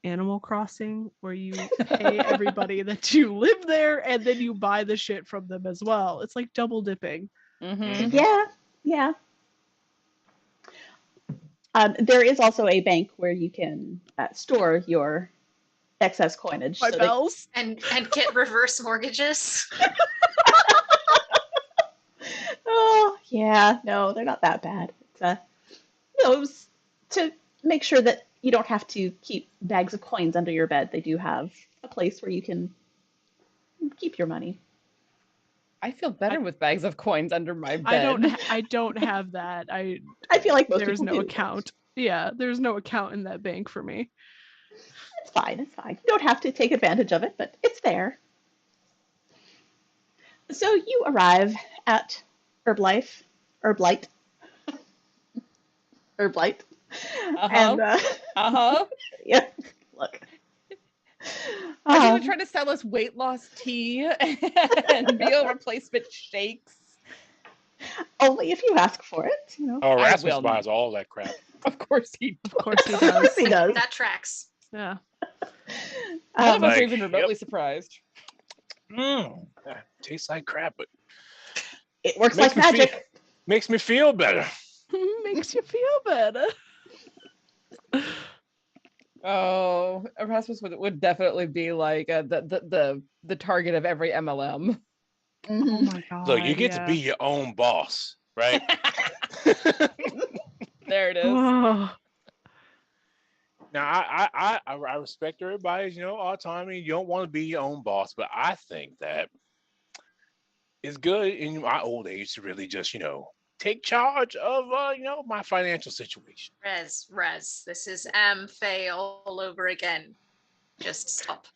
[SPEAKER 4] Animal Crossing, where you pay everybody that you live there and then you buy the shit from them as well. It's like double dipping.
[SPEAKER 3] Mm-hmm.
[SPEAKER 1] Yeah. There is also a bank where you can store your excess coinage.
[SPEAKER 4] My
[SPEAKER 1] so
[SPEAKER 4] bells.
[SPEAKER 2] And get reverse mortgages.
[SPEAKER 1] Oh, yeah, no, they're not that bad. It's it was to make sure that you don't have to keep bags of coins under your bed. They do have a place where you can keep your money.
[SPEAKER 3] I feel better with bags of coins under my bed.
[SPEAKER 4] I don't have that.
[SPEAKER 1] I feel like most
[SPEAKER 4] There's
[SPEAKER 1] people
[SPEAKER 4] no
[SPEAKER 1] do.
[SPEAKER 4] account. Yeah, there's no account in that bank for me.
[SPEAKER 1] It's fine. It's fine. You don't have to take advantage of it, but it's there. So you arrive at Herblight, Herblight, Herblight, and yeah, look.
[SPEAKER 3] Are you gonna try to sell us weight loss tea and meal replacement shakes?
[SPEAKER 1] Only if you ask for it, you know.
[SPEAKER 5] Oh,
[SPEAKER 3] I
[SPEAKER 5] Rasmus
[SPEAKER 3] will
[SPEAKER 5] buys all that crap.
[SPEAKER 3] Of course he
[SPEAKER 4] Of course he
[SPEAKER 1] Of course
[SPEAKER 4] does.
[SPEAKER 1] he does.
[SPEAKER 2] That tracks.
[SPEAKER 4] Yeah.
[SPEAKER 3] None of us
[SPEAKER 5] Like,
[SPEAKER 3] are even remotely
[SPEAKER 5] yep.
[SPEAKER 3] surprised.
[SPEAKER 5] Tastes like crap, but
[SPEAKER 1] It works
[SPEAKER 5] Makes
[SPEAKER 1] like
[SPEAKER 5] me
[SPEAKER 1] magic.
[SPEAKER 5] makes me feel better.
[SPEAKER 4] Makes you feel better.
[SPEAKER 3] Oh, Erasmus would definitely be like the target of every MLM.
[SPEAKER 4] Oh
[SPEAKER 1] Mhm.
[SPEAKER 4] my god.
[SPEAKER 5] Look, you get to be your own boss, right?
[SPEAKER 3] There it is.
[SPEAKER 4] Oh,
[SPEAKER 5] Now, I respect everybody's, autonomy. You don't want to be your own boss, but I think that it's good in my old age to really just, take charge of, my financial situation.
[SPEAKER 2] Rez, this is Faye all over again. Just stop.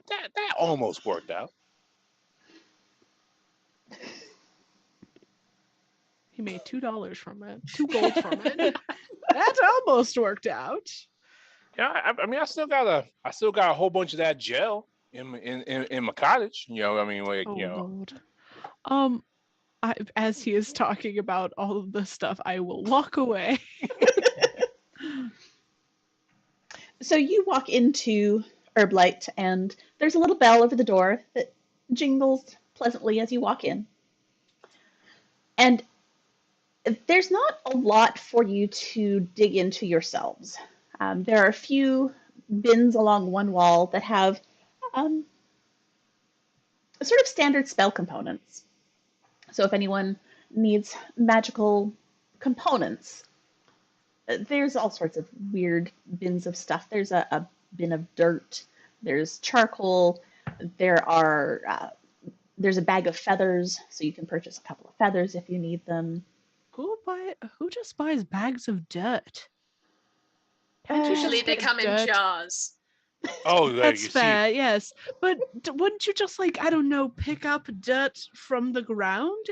[SPEAKER 5] That almost worked out.
[SPEAKER 4] he made $2 from it. 2 gold from it. That almost worked out.
[SPEAKER 5] Yeah, I mean, I still got a whole bunch of that gel in my cottage.
[SPEAKER 4] Oh Lord. As he is talking about all of this stuff, I will walk away.
[SPEAKER 1] So you walk into Herblight, and there's a little bell over the door that jingles pleasantly as you walk in. And there's not a lot for you to dig into yourselves. There are a few bins along one wall that have sort of standard spell components. So if anyone needs magical components, there's all sorts of weird bins of stuff. There's a bin of dirt. There's charcoal. There's a bag of feathers, so you can purchase a couple of feathers if you need them.
[SPEAKER 4] Who just buys bags of dirt? Can't you
[SPEAKER 2] Usually
[SPEAKER 4] just
[SPEAKER 2] they
[SPEAKER 4] get
[SPEAKER 2] come in
[SPEAKER 4] dirt?
[SPEAKER 2] jars.
[SPEAKER 5] Oh, there
[SPEAKER 4] That's
[SPEAKER 5] you
[SPEAKER 4] fair,
[SPEAKER 5] see.
[SPEAKER 4] yes. But wouldn't you just I don't know, pick up dirt from the ground?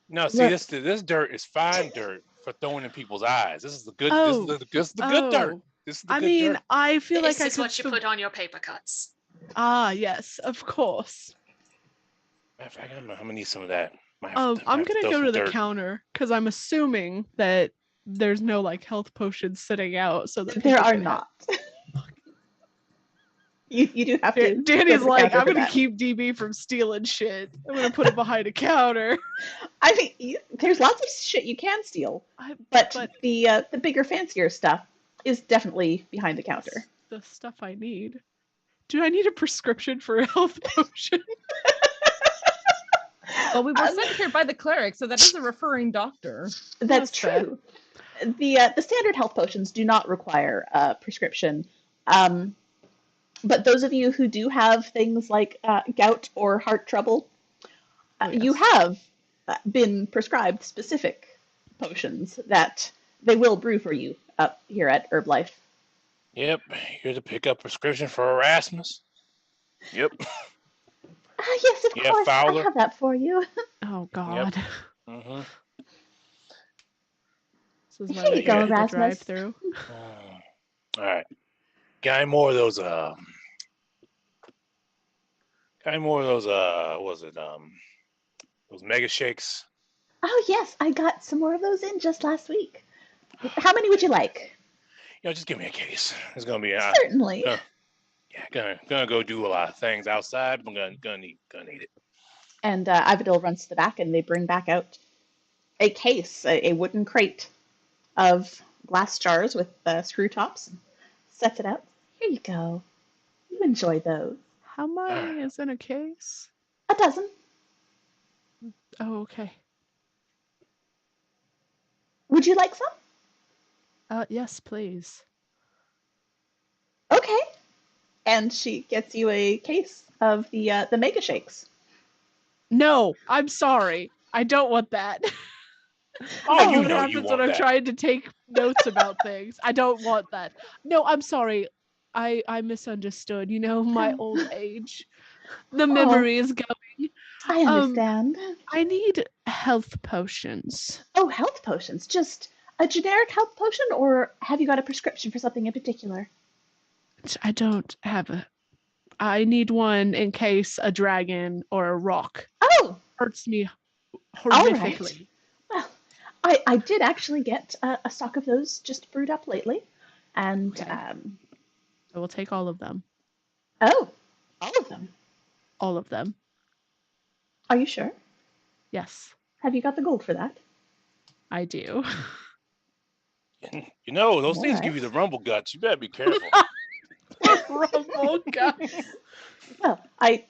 [SPEAKER 5] No, see,
[SPEAKER 1] Look,
[SPEAKER 5] this dirt is fine dirt for throwing in people's eyes. This is the good.
[SPEAKER 4] Oh,
[SPEAKER 5] this is the good dirt.
[SPEAKER 4] oh.
[SPEAKER 5] This is the
[SPEAKER 4] I
[SPEAKER 5] good
[SPEAKER 4] mean,
[SPEAKER 5] dirt.
[SPEAKER 4] I feel
[SPEAKER 2] This
[SPEAKER 4] like I
[SPEAKER 2] is
[SPEAKER 4] could.
[SPEAKER 2] what you put on your paper cuts.
[SPEAKER 4] Ah, yes, of course.
[SPEAKER 5] Matter of fact, I'm gonna need some of that.
[SPEAKER 4] I'm gonna go to the counter because I'm assuming that there's no health potions sitting out, so that
[SPEAKER 1] there
[SPEAKER 4] people
[SPEAKER 1] are
[SPEAKER 4] can
[SPEAKER 1] not. You do have to.
[SPEAKER 4] Danny's
[SPEAKER 1] go to the
[SPEAKER 4] like,
[SPEAKER 1] counter
[SPEAKER 4] I'm
[SPEAKER 1] for
[SPEAKER 4] gonna
[SPEAKER 1] that.
[SPEAKER 4] keep DB from stealing shit. I'm gonna put it behind a counter.
[SPEAKER 1] I think there's lots of shit you can steal, but the bigger, fancier stuff is definitely behind the counter.
[SPEAKER 4] The stuff I need. Do I need a prescription for a health potion?
[SPEAKER 3] Well, we were sent here by the cleric, so that is a referring doctor.
[SPEAKER 1] That's
[SPEAKER 4] fair.
[SPEAKER 1] true. The standard health potions do not require a prescription, but those of you who do have things like gout or heart trouble, you have been prescribed specific potions that they will brew for you up here at Herblife.
[SPEAKER 5] Yep, here to pick up prescription for Erasmus. Yep.
[SPEAKER 1] Yes, of
[SPEAKER 5] Yeah,
[SPEAKER 1] course.
[SPEAKER 5] Fowler.
[SPEAKER 1] I have that for you.
[SPEAKER 4] Oh God.
[SPEAKER 5] Mm-hmm.
[SPEAKER 4] This is why
[SPEAKER 1] Here you
[SPEAKER 4] they
[SPEAKER 1] go,
[SPEAKER 4] empty the
[SPEAKER 1] Erasmus.
[SPEAKER 4] drive-through.
[SPEAKER 5] All right. Got any more of those? Those mega shakes?
[SPEAKER 1] Oh, yes, I got some more of those in just last week. How many would you like?
[SPEAKER 5] Just give me a case. It's gonna be
[SPEAKER 1] Certainly.
[SPEAKER 5] gonna go do a lot of things outside. I'm gonna need it.
[SPEAKER 1] And Ivadil runs to the back, and they bring back out a case, a wooden crate of glass jars with screw tops. sets it out. Here you go. You enjoy those.
[SPEAKER 4] How many is in a case?
[SPEAKER 1] A dozen.
[SPEAKER 4] Oh, okay.
[SPEAKER 1] Would you like some?
[SPEAKER 4] Yes, please.
[SPEAKER 1] Okay. And she gets you a case of the mega shakes.
[SPEAKER 4] No, I'm sorry. I don't want that.
[SPEAKER 5] Oh,
[SPEAKER 1] Oh,
[SPEAKER 5] you
[SPEAKER 4] What
[SPEAKER 5] know you
[SPEAKER 4] happens when
[SPEAKER 5] want
[SPEAKER 4] I'm
[SPEAKER 5] that.
[SPEAKER 4] trying to take notes about things? I don't want that. No, I'm sorry. I misunderstood. You know, my
[SPEAKER 1] Oh.
[SPEAKER 4] old age. The
[SPEAKER 1] Oh,
[SPEAKER 4] memory is going.
[SPEAKER 1] I understand.
[SPEAKER 4] I need health potions.
[SPEAKER 1] Oh, health potions. Just a generic health potion, or have you got a prescription for something in particular?
[SPEAKER 4] I don't have a. I need one in case a dragon or a rock
[SPEAKER 1] Oh,
[SPEAKER 4] hurts me
[SPEAKER 1] all right.
[SPEAKER 4] horrifically.
[SPEAKER 1] Well, I did actually get a stock of those just brewed up lately. And,
[SPEAKER 4] Okay. I will take all of them.
[SPEAKER 1] oh, all of them.
[SPEAKER 4] All of them.
[SPEAKER 1] Are you sure?
[SPEAKER 4] Yes,
[SPEAKER 1] Have you got the gold for that?
[SPEAKER 4] I do.
[SPEAKER 5] You know, those
[SPEAKER 1] All
[SPEAKER 5] things
[SPEAKER 1] right.
[SPEAKER 5] give you the rumble guts. You better be careful.
[SPEAKER 4] Rumble guts.
[SPEAKER 1] Well, I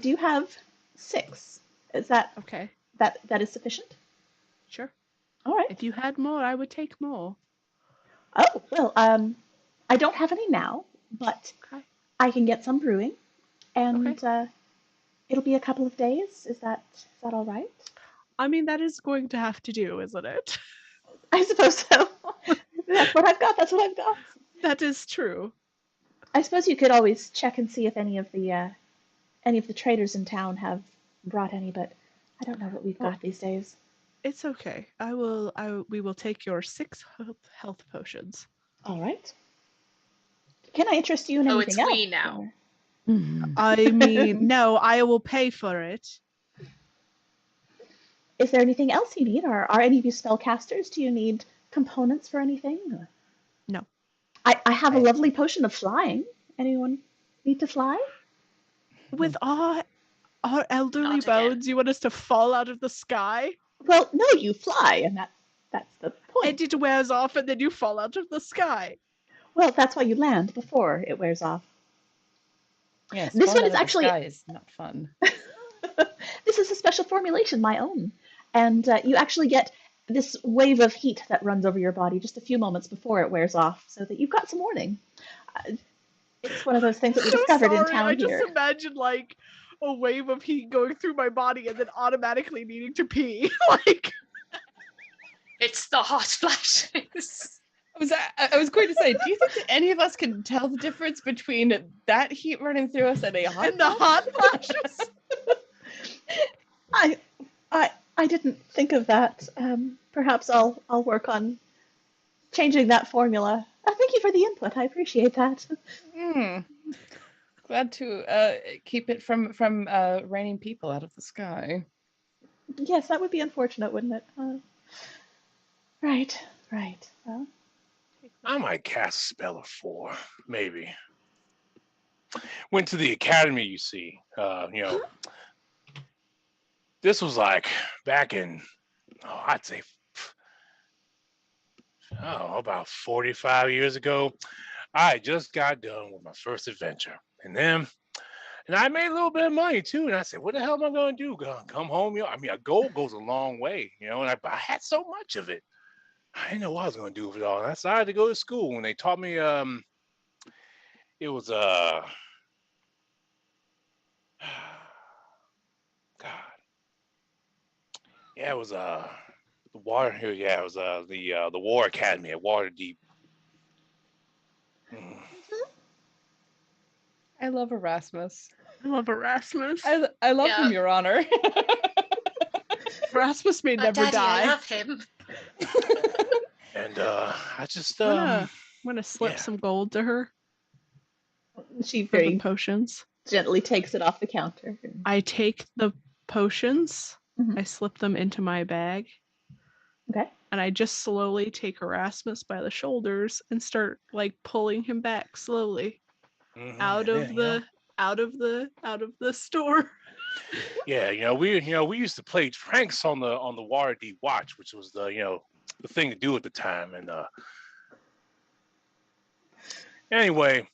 [SPEAKER 1] do have 6. Is that
[SPEAKER 4] Okay,
[SPEAKER 1] that is sufficient?
[SPEAKER 4] sure.
[SPEAKER 1] All right.
[SPEAKER 4] If you had more, I would take more.
[SPEAKER 1] Oh, well, I don't have any now, but
[SPEAKER 4] Okay.
[SPEAKER 1] I can get some brewing, and
[SPEAKER 4] Okay.
[SPEAKER 1] it'll be a couple of days. Is that all right?
[SPEAKER 4] I mean, that is going to have to do, isn't it?
[SPEAKER 1] I suppose so. That's what I've got. That's what I've got.
[SPEAKER 4] That is true.
[SPEAKER 1] I suppose you could always check and see if any of the traders in town have brought any, but I don't know what we've
[SPEAKER 4] Well,
[SPEAKER 1] got these days.
[SPEAKER 4] it's okay. We will take your 6 health potions.
[SPEAKER 1] All right. Can I interest you in
[SPEAKER 2] Oh,
[SPEAKER 1] anything
[SPEAKER 2] it's we
[SPEAKER 1] else?
[SPEAKER 2] now.
[SPEAKER 1] or-
[SPEAKER 4] I mean, no, I will pay for it.
[SPEAKER 1] Is there anything else you need? Are any of you spellcasters? Do you need components for anything?
[SPEAKER 4] No.
[SPEAKER 1] I have a
[SPEAKER 3] I-
[SPEAKER 1] lovely potion of flying. Anyone need to fly?
[SPEAKER 4] With our elderly
[SPEAKER 2] Not again.
[SPEAKER 4] bones, you want us to fall out of the sky?
[SPEAKER 1] Well, no, you fly, and that's the point.
[SPEAKER 4] And it wears off and then you fall out of the sky.
[SPEAKER 1] Well, that's why you land before it wears off.
[SPEAKER 3] Yes,
[SPEAKER 1] This
[SPEAKER 3] falling
[SPEAKER 1] one
[SPEAKER 3] out
[SPEAKER 1] is
[SPEAKER 3] of the
[SPEAKER 1] actually
[SPEAKER 3] sky is not fun.
[SPEAKER 1] this is a special formulation, my own, and you actually get this wave of heat that runs over your body just a few moments before it wears off, so that you've got some warning. It's one of those things that we
[SPEAKER 4] So
[SPEAKER 1] discovered in
[SPEAKER 4] sorry,
[SPEAKER 1] town
[SPEAKER 4] I just
[SPEAKER 1] here.
[SPEAKER 4] imagine like a wave of heat going through my body and then automatically needing to pee. Like
[SPEAKER 2] It's the hot flashes.
[SPEAKER 3] I was going to say, do you think that any of us can tell the difference between that heat running through us and a hot
[SPEAKER 4] and the hot flashes.
[SPEAKER 1] I I didn't think of that. Perhaps I'll work on changing that formula. Thank you for the input. I appreciate that.
[SPEAKER 3] Hmm. Glad to keep it from raining people out of the sky.
[SPEAKER 1] Yes, that would be unfortunate, wouldn't it? Right, right. Well,
[SPEAKER 5] I might cast a spell or 4, maybe. Went to the academy, you see. This was like back in, I'd say, about 45 years ago. I just got done with my first adventure. And I made a little bit of money too. And I said, what the hell am I going to do? Gonna come home? I mean, a gold goes a long way, and I had so much of it. I didn't know what I was going to do with it all. And I decided to go to school, and they taught me, it was, God. Yeah, it was, the water here. Yeah, it was, the War Academy at Waterdeep. Mm.
[SPEAKER 3] I love Erasmus.
[SPEAKER 4] I love Erasmus.
[SPEAKER 3] I love
[SPEAKER 2] Yeah.
[SPEAKER 3] him, Your Honor.
[SPEAKER 4] Erasmus may
[SPEAKER 2] But
[SPEAKER 4] never
[SPEAKER 2] Daddy,
[SPEAKER 4] die.
[SPEAKER 2] I love him.
[SPEAKER 5] And I just,
[SPEAKER 4] I'm gonna slip
[SPEAKER 5] yeah.
[SPEAKER 4] some gold to her
[SPEAKER 1] she
[SPEAKER 4] for the
[SPEAKER 1] very
[SPEAKER 4] potions.
[SPEAKER 1] gently takes it off the counter.
[SPEAKER 4] I take the potions,
[SPEAKER 1] Mhm.
[SPEAKER 4] I slip them into my bag,
[SPEAKER 1] Okay.
[SPEAKER 4] and I just slowly take Erasmus by the shoulders and start like pulling him back slowly
[SPEAKER 5] Mhm,
[SPEAKER 4] out
[SPEAKER 5] and
[SPEAKER 4] of
[SPEAKER 5] then,
[SPEAKER 4] the out of the store.
[SPEAKER 5] yeah, we used to play pranks on the Waterdeep Watch, which was the thing to do at the time, and Anyway,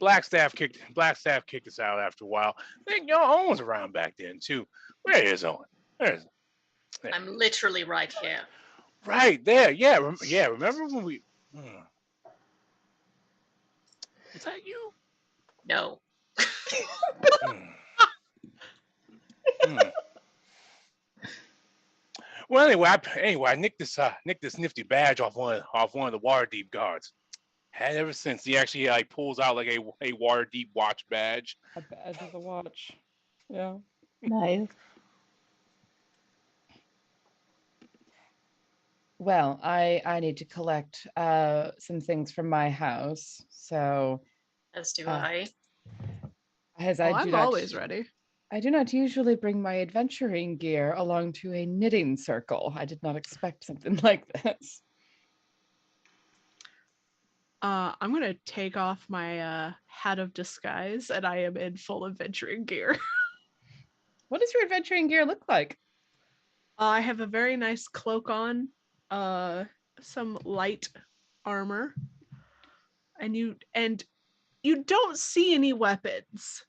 [SPEAKER 5] Blackstaff kicked us out after a while. I think Owen was around back then too. Where is Owen? There.
[SPEAKER 2] I'm literally right here.
[SPEAKER 5] Right there. Yeah. Remember when we? Was that you?
[SPEAKER 2] No.
[SPEAKER 5] Well, anyway, I nicked this nifty badge off one of the Waterdeep guards. Had ever since. He actually like pulls out like a Waterdeep watch badge.
[SPEAKER 3] A badge of the watch. Yeah.
[SPEAKER 1] Nice.
[SPEAKER 3] Well, I need to collect some things from my house. So
[SPEAKER 2] As do I.
[SPEAKER 3] as
[SPEAKER 4] Well,
[SPEAKER 3] I do
[SPEAKER 4] I'm
[SPEAKER 3] not
[SPEAKER 4] always ready.
[SPEAKER 3] I do not usually bring my adventuring gear along to a knitting circle. I did not expect something like this.
[SPEAKER 4] I'm gonna take off my hat of disguise, and I am in full adventuring gear.
[SPEAKER 3] What does your adventuring gear look like?
[SPEAKER 4] I have a very nice cloak on, some light armor, and you don't see any weapons.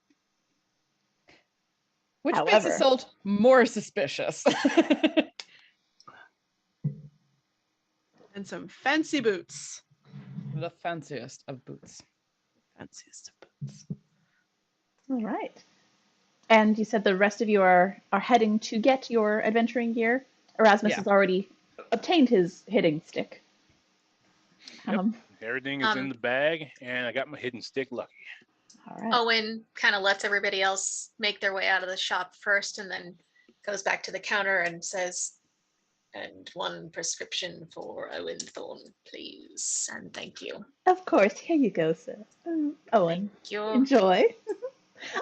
[SPEAKER 3] Which makes
[SPEAKER 1] However-
[SPEAKER 3] assault more suspicious.
[SPEAKER 4] And some fancy boots.
[SPEAKER 3] The fanciest of boots.
[SPEAKER 4] Fanciest of boots.
[SPEAKER 1] All right. And you said the rest of you are heading to get your adventuring gear. Erasmus
[SPEAKER 3] Yeah.
[SPEAKER 1] has already obtained his hitting stick.
[SPEAKER 5] Yep. Everything is in the bag, and I got my hidden stick lucky.
[SPEAKER 1] All right.
[SPEAKER 2] Owen kind of lets everybody else make their way out of the shop first and then goes back to the counter and says, "And one prescription for Owen Thorn, please. And thank you."
[SPEAKER 1] Of course. Here you go, sir. Owen,
[SPEAKER 2] Thank you.
[SPEAKER 1] enjoy.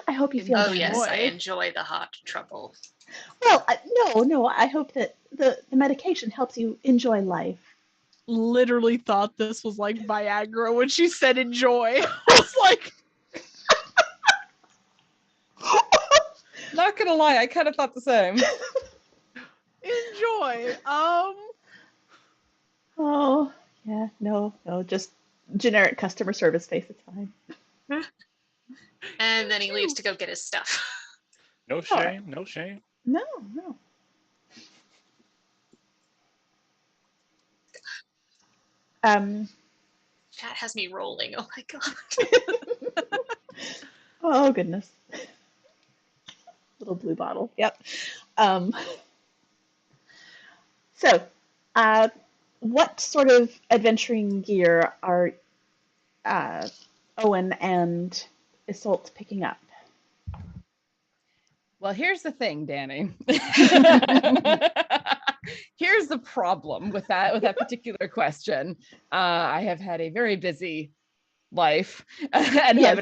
[SPEAKER 1] I hope you feel
[SPEAKER 2] Oh,
[SPEAKER 1] better.
[SPEAKER 2] yes, I
[SPEAKER 4] Enjoy.
[SPEAKER 2] enjoy the hot trouble.
[SPEAKER 1] Well, no. I hope that the medication helps you enjoy life.
[SPEAKER 4] Literally thought this was like Viagra when she said enjoy. I was like,
[SPEAKER 3] Not gonna lie, I kind of thought the same.
[SPEAKER 4] enjoy.
[SPEAKER 1] Oh, yeah. No. Just generic customer service face. It's fine.
[SPEAKER 2] And then he leaves to go get his stuff.
[SPEAKER 5] No shame. No shame.
[SPEAKER 1] No.
[SPEAKER 2] Chat has me rolling. Oh my god.
[SPEAKER 1] Oh goodness. Little blue bottle. Yep. So, what sort of adventuring gear are Owen and Isolt picking up?
[SPEAKER 3] Well, here's the thing, Danny. Here's the problem with that particular question. I have had a very busy life and
[SPEAKER 1] Yes.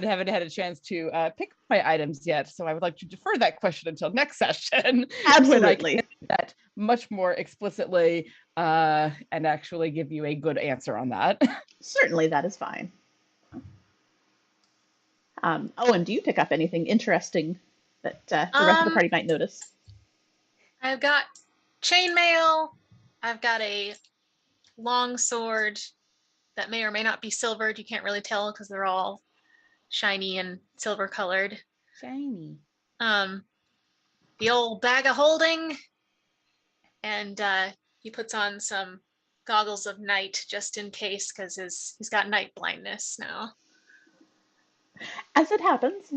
[SPEAKER 3] haven't had a chance to pick my items yet. So I would like to defer that question until next session. When I can
[SPEAKER 1] Absolutely.
[SPEAKER 3] answer that much more explicitly and actually give you a good answer on that.
[SPEAKER 1] Certainly, that is fine. Owen, do you pick up anything interesting that the rest of the party might notice?
[SPEAKER 2] I've got chainmail. I've got a long sword that may or may not be silvered. You can't really tell because they're all shiny and silver colored.
[SPEAKER 3] Shiny.
[SPEAKER 2] The old bag of holding, and he puts on some goggles of night just in case because he's got night blindness now.
[SPEAKER 1] As it happens,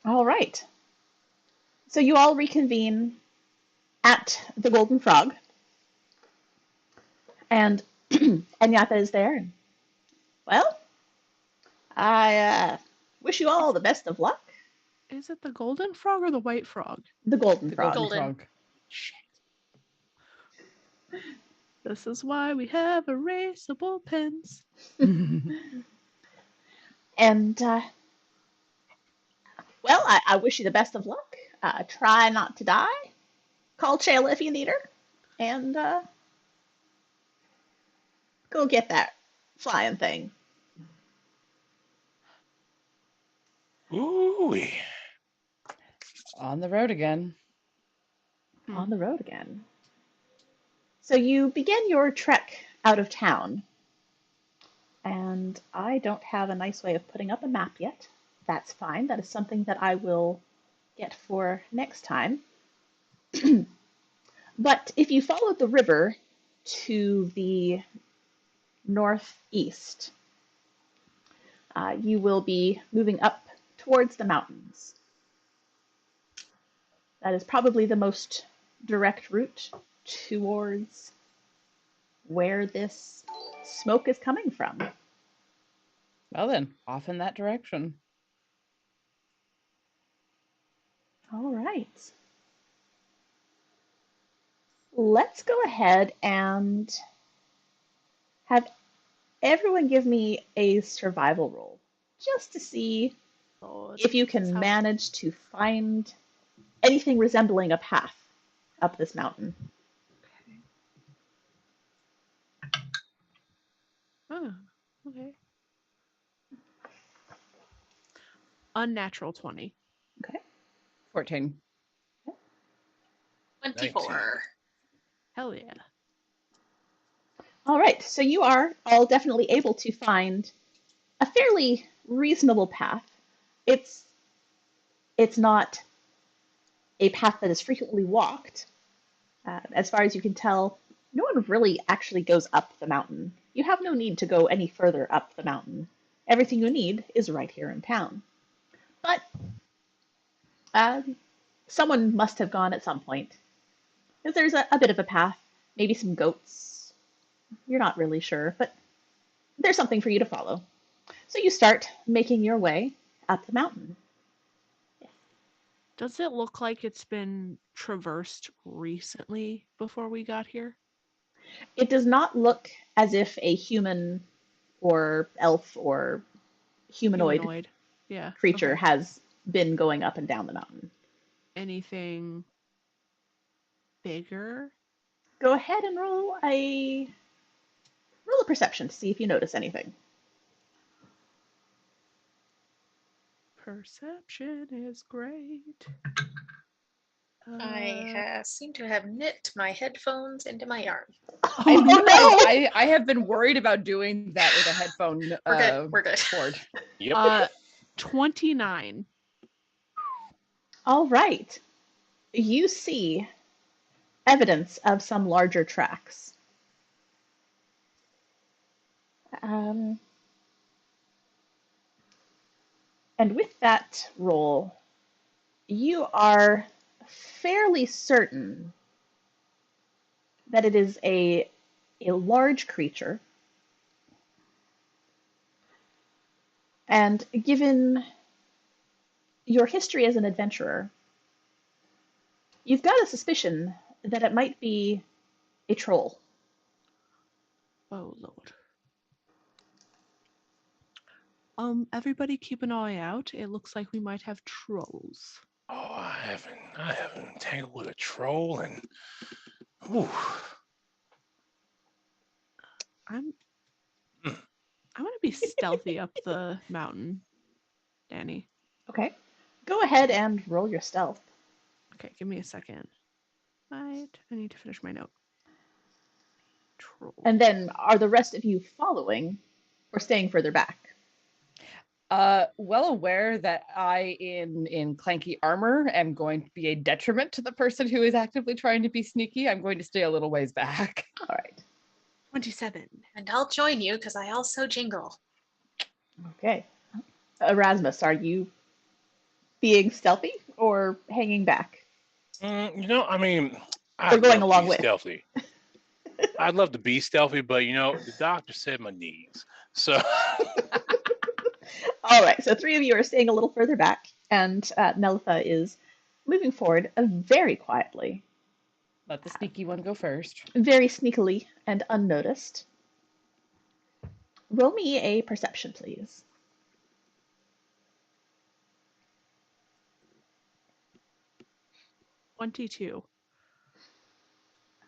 [SPEAKER 1] All right. So you all reconvene at the Golden Frog, and Enyata is there. And, well, I wish you all the best of luck.
[SPEAKER 4] Is it the golden frog or the white frog?
[SPEAKER 1] The Golden Frog.
[SPEAKER 2] Golden.
[SPEAKER 4] Shit. This is why we have erasable pens.
[SPEAKER 1] And, well, I wish you the best of luck. Try not to die. Call Chayla if you need her. And go get that flying thing.
[SPEAKER 5] Ooh-wee.
[SPEAKER 3] On the road again.
[SPEAKER 1] On the road again. So you begin your trek out of town. And I don't have a nice way of putting up a map yet. That's fine. That is something that I will get for next time. But if you follow the river to the northeast, you will be moving up towards the mountains. That is probably the most direct route towards where this smoke is coming from.
[SPEAKER 3] Well then, off in that direction.
[SPEAKER 1] All right. Let's go ahead and have everyone give me a survival roll, just to see
[SPEAKER 4] Lord,
[SPEAKER 1] if you
[SPEAKER 4] this is
[SPEAKER 1] can
[SPEAKER 4] how-
[SPEAKER 1] manage to find anything resembling a path up this mountain.
[SPEAKER 4] Oh, okay. Unnatural 20.
[SPEAKER 1] Okay.
[SPEAKER 3] 14.
[SPEAKER 2] 24.
[SPEAKER 4] Hell yeah.
[SPEAKER 1] All right. So you are all definitely able to find a fairly reasonable path. It's not a path that is frequently walked. As far as you can tell, no one really actually goes up the mountain. You have no need to go any further up the mountain. Everything you need is right here in town. But someone must have gone at some point. Because there's a bit of a path, maybe some goats. You're not really sure, but there's something for you to follow. So you start making your way up the mountain.
[SPEAKER 4] Does it look like it's been traversed recently before we got here?
[SPEAKER 1] It does not look as if a human or elf or humanoid
[SPEAKER 4] Yeah.
[SPEAKER 1] creature
[SPEAKER 4] okay.
[SPEAKER 1] has been going up and down the mountain.
[SPEAKER 4] Anything bigger?
[SPEAKER 1] Go ahead and roll a perception to see if you notice anything.
[SPEAKER 4] Perception is great.
[SPEAKER 2] I seem to have knit my headphones into my yarn.
[SPEAKER 3] I
[SPEAKER 1] Oh no!
[SPEAKER 3] I have been worried about doing that with a headphone
[SPEAKER 2] We're good. We're good.
[SPEAKER 3] cord.
[SPEAKER 5] Yep.
[SPEAKER 4] 29.
[SPEAKER 1] All right. You see evidence of some larger tracks. And with that roll, you are fairly certain that it is a large creature. And given your history as an adventurer, you've got a suspicion that it might be a troll.
[SPEAKER 4] Oh lord. Everybody keep an eye out. It looks like we might have trolls.
[SPEAKER 5] Oh, I haven't tangled with a troll and ooh.
[SPEAKER 4] I'm
[SPEAKER 5] Mm.
[SPEAKER 4] I want to be stealthy up the mountain, Danny.
[SPEAKER 1] Okay. Go ahead and roll your stealth.
[SPEAKER 4] Okay, give me a second. Right, I need to finish my note. Troll.
[SPEAKER 1] And then are the rest of you following or staying further back?
[SPEAKER 3] Well aware that I in clanky armor am going to be a detriment to the person who is actively trying to be sneaky. I'm going to stay a little ways back.
[SPEAKER 1] All right.
[SPEAKER 4] 27.
[SPEAKER 2] And I'll join you because I also jingle.
[SPEAKER 1] Okay. Erasmus, are you being stealthy or hanging back?
[SPEAKER 5] I mean,
[SPEAKER 1] Or
[SPEAKER 5] I'd
[SPEAKER 1] going
[SPEAKER 5] love to
[SPEAKER 1] along
[SPEAKER 5] be
[SPEAKER 1] with?
[SPEAKER 5] stealthy. I'd love to be stealthy, but the doctor said my knees. So
[SPEAKER 1] All right. So three of you are staying a little further back, and Nelitha is moving forward very quietly,
[SPEAKER 3] Let the sneaky one go first.
[SPEAKER 1] very sneakily and unnoticed. Roll me a perception, please.
[SPEAKER 4] 22.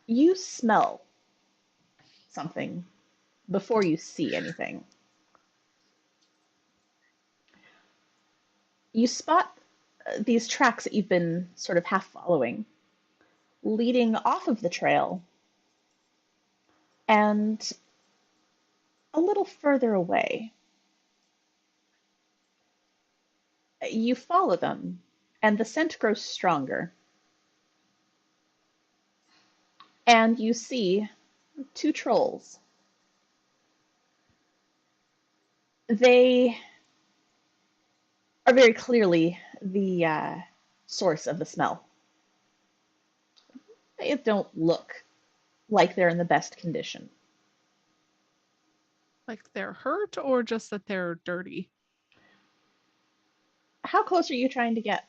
[SPEAKER 1] You smell something before you see anything. You spot these tracks that you've been sort of half following, leading off of the trail. And a little further away. You follow them, and the scent grows stronger. And you see two trolls. They are very clearly the source of the smell. They don't look like they're in the best condition.
[SPEAKER 4] Like they're hurt or just that they're dirty?
[SPEAKER 1] How close are you trying to get?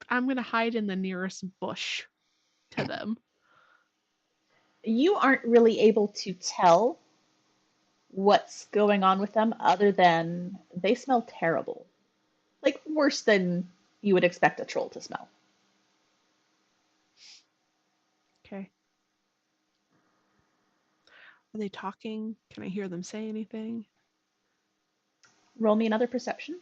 [SPEAKER 4] I'm going to hide in the nearest bush to them.
[SPEAKER 1] You aren't really able to tell what's going on with them other than they smell terrible. Like worse than you would expect a troll to smell.
[SPEAKER 4] Okay. Are they talking? Can I hear them say anything?
[SPEAKER 1] Roll me another perception.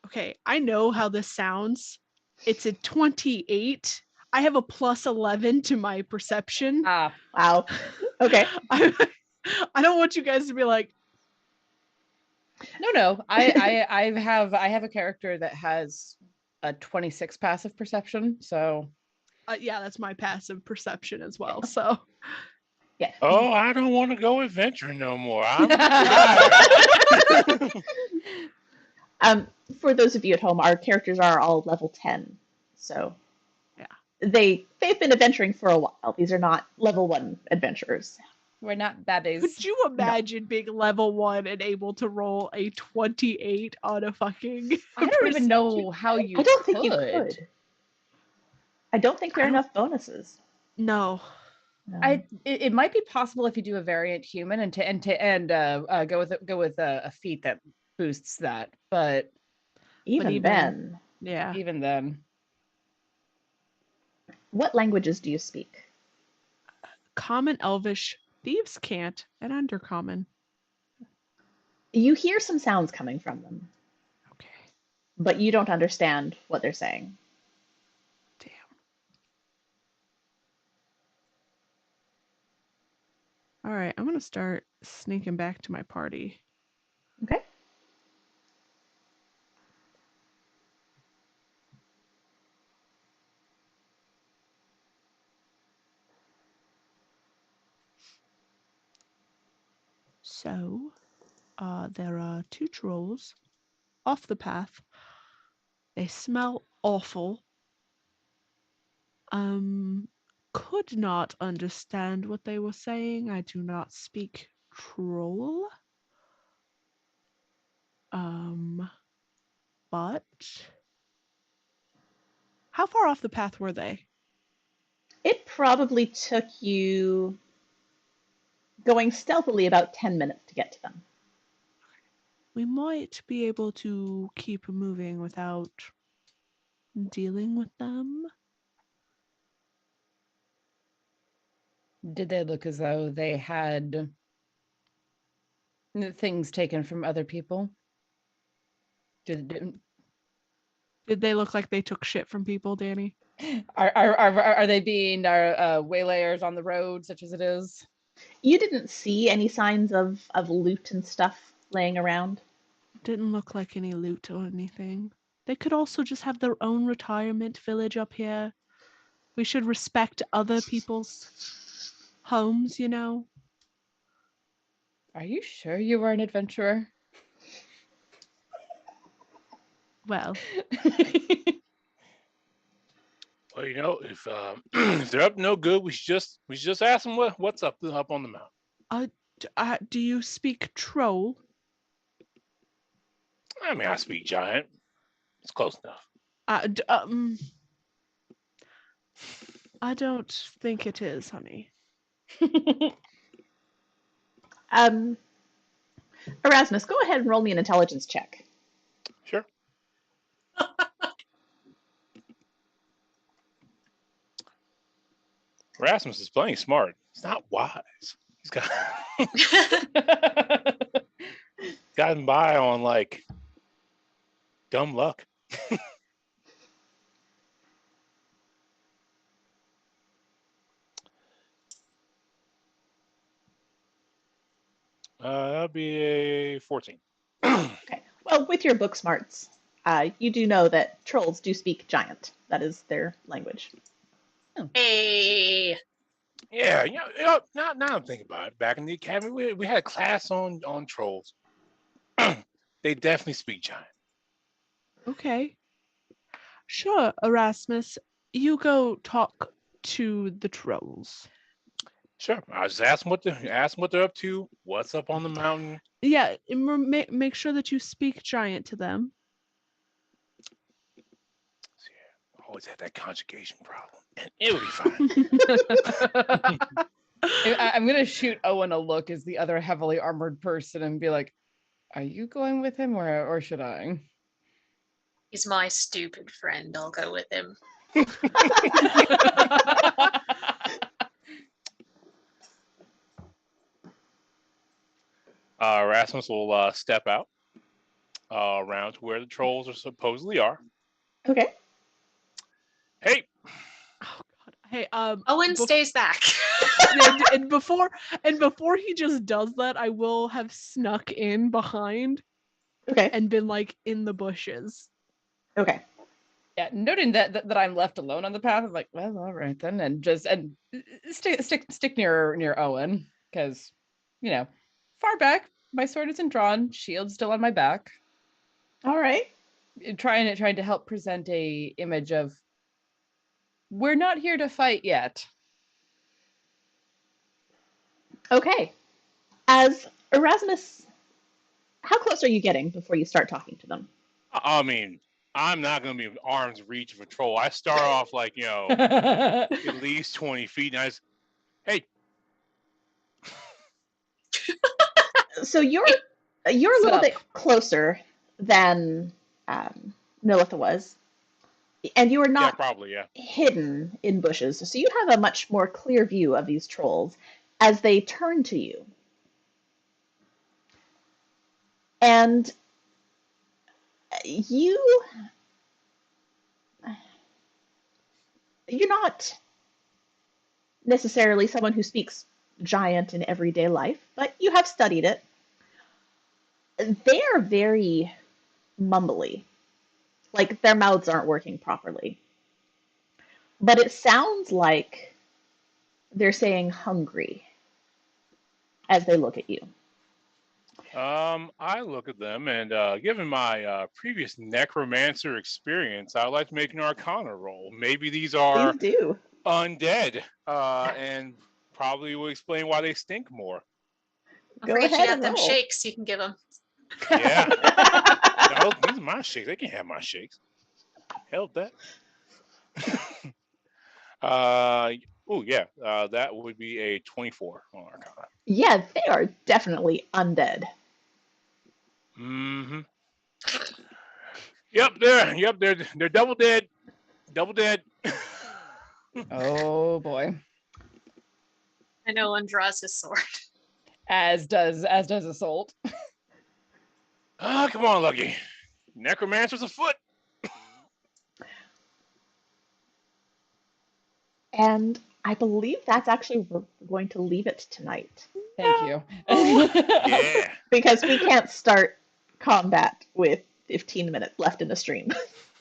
[SPEAKER 4] Okay, I know how this sounds. It's a 28. I have a plus 11 to my perception.
[SPEAKER 3] Ah,
[SPEAKER 1] Wow. Okay.
[SPEAKER 4] I don't want you guys to be like,
[SPEAKER 3] no. I have a character that has a 26 passive perception, so
[SPEAKER 4] yeah, that's my passive perception as well. So
[SPEAKER 1] Yeah.
[SPEAKER 5] Oh, I don't want to go adventuring no more. I'm tired.
[SPEAKER 1] For those of you at home, our characters are all level 10. So
[SPEAKER 4] yeah.
[SPEAKER 1] they've been adventuring for a while. These are not level 1 adventurers.
[SPEAKER 3] we're not babbies.
[SPEAKER 4] Could you imagine being level 1 and able to roll a 28 on a fucking
[SPEAKER 3] I don't even know how you
[SPEAKER 1] I don't think you could. I don't think there are enough bonuses.
[SPEAKER 4] No.
[SPEAKER 3] It might be possible if you do a variant human and go with a feat that boosts that, but
[SPEAKER 1] even then,
[SPEAKER 4] Yeah.
[SPEAKER 3] even then,
[SPEAKER 1] what languages do you speak?
[SPEAKER 4] Common, Elvish, Thieves' Cant, and Undercommon.
[SPEAKER 1] You hear some sounds coming from them,
[SPEAKER 4] Okay.
[SPEAKER 1] but you don't understand what they're saying.
[SPEAKER 4] Damn. All right, I'm going to start sneaking back to my party.
[SPEAKER 1] Okay.
[SPEAKER 4] So, there are two trolls off the path. They smell awful. Could not understand what they were saying. I do not speak troll. But how far off the path were they?
[SPEAKER 1] It probably took you going stealthily about 10 minutes to get to them.
[SPEAKER 4] We might be able to keep moving without dealing with them.
[SPEAKER 3] did they look as though they had things taken from other people?
[SPEAKER 4] Did they look like they took shit from people, Danny?
[SPEAKER 3] Are they being waylayers on the road, such as it is?
[SPEAKER 1] You didn't see any signs of loot and stuff laying around.
[SPEAKER 4] Didn't look like any loot or anything. They could also just have their own retirement village up here. We should respect other people's homes, you know?
[SPEAKER 3] Are you sure you were an adventurer?
[SPEAKER 4] Well,
[SPEAKER 5] Well, if if they're up to no good, we should just ask them what's up on the mountain.
[SPEAKER 4] do you speak troll?
[SPEAKER 5] I mean, I speak giant. It's close enough.
[SPEAKER 4] I don't think it is, honey.
[SPEAKER 1] Erasmus, go ahead and roll me an intelligence check.
[SPEAKER 5] Sure. Rasmus is playing smart. He's not wise. He's gotten by on like dumb luck. That'll be a 14.
[SPEAKER 1] Okay. Well, with your book smarts, you do know that trolls do speak giant. That is their language.
[SPEAKER 2] Hey.
[SPEAKER 5] Yeah, now I'm thinking about it. Back in the academy, we had a class on trolls. They definitely speak giant.
[SPEAKER 4] Okay. Sure, Erasmus. You go talk to the trolls.
[SPEAKER 5] Sure. I just ask them what they're up to. What's up on the mountain?
[SPEAKER 4] Yeah, and make sure that you speak giant to them.
[SPEAKER 5] Always had that conjugation problem, and it would be fine.
[SPEAKER 3] I'm gonna shoot Owen a look as the other heavily armored person and be like, "Are you going with him, or should I?"
[SPEAKER 2] He's my stupid friend. I'll go with him.
[SPEAKER 5] Rasmus will step out around to where the trolls are supposedly are.
[SPEAKER 1] Okay.
[SPEAKER 5] Hey,
[SPEAKER 4] Oh God. Hey,
[SPEAKER 2] Owen stays back.
[SPEAKER 4] and before he just does that, I will have snuck in behind
[SPEAKER 1] Okay.
[SPEAKER 4] and been like in the bushes.
[SPEAKER 1] Okay.
[SPEAKER 3] Yeah, noting that I'm left alone on the path, I'm like, well, all right then, and stick near Owen, because far back, my sword isn't drawn, shield's still on my back.
[SPEAKER 1] All right.
[SPEAKER 3] Trying to help present a image of we're not here to fight yet.
[SPEAKER 1] Okay. As Erasmus, how close are you getting before you start talking to them?
[SPEAKER 5] I mean, I'm not going to be in arm's reach of a troll. I start off like,
[SPEAKER 3] Oh
[SPEAKER 5] at least 20 feet, and hey.
[SPEAKER 1] So you're a little bit closer than Nilitha was, and you are
[SPEAKER 5] Yeah,
[SPEAKER 1] not
[SPEAKER 5] probably, yeah.
[SPEAKER 1] hidden in bushes. So you have a much more clear view of these trolls as they turn to you. And you're not necessarily someone who speaks giant in everyday life, but you have studied it. They are very mumbly, like their mouths aren't working properly. But it sounds like they're saying hungry as they look at you.
[SPEAKER 5] I look at them, and given my previous necromancer experience, I'd like to make an arcana roll. Maybe these are
[SPEAKER 1] Please do.
[SPEAKER 5] undead, and probably will explain why they stink more.
[SPEAKER 2] Don't
[SPEAKER 1] Go
[SPEAKER 2] forget
[SPEAKER 1] ahead
[SPEAKER 2] you got
[SPEAKER 1] and
[SPEAKER 2] them
[SPEAKER 1] roll.
[SPEAKER 2] shakes you can give them.
[SPEAKER 5] Yeah. No, these are my shakes. They can't have my shakes. Hell that. Oh yeah. That would be a 24 on Arcana.
[SPEAKER 1] Yeah, they are definitely undead.
[SPEAKER 5] Mm-hmm. Yep, they're double dead. Double dead.
[SPEAKER 3] Oh boy.
[SPEAKER 2] And Owen draws his sword.
[SPEAKER 3] As does Assault.
[SPEAKER 5] Oh, come on, Lucky. Necromancer's afoot.
[SPEAKER 1] And I believe that's actually where we're going to leave it tonight.
[SPEAKER 3] Thank you.
[SPEAKER 5] Yeah.
[SPEAKER 1] Because we can't start combat with 15 minutes left in the stream.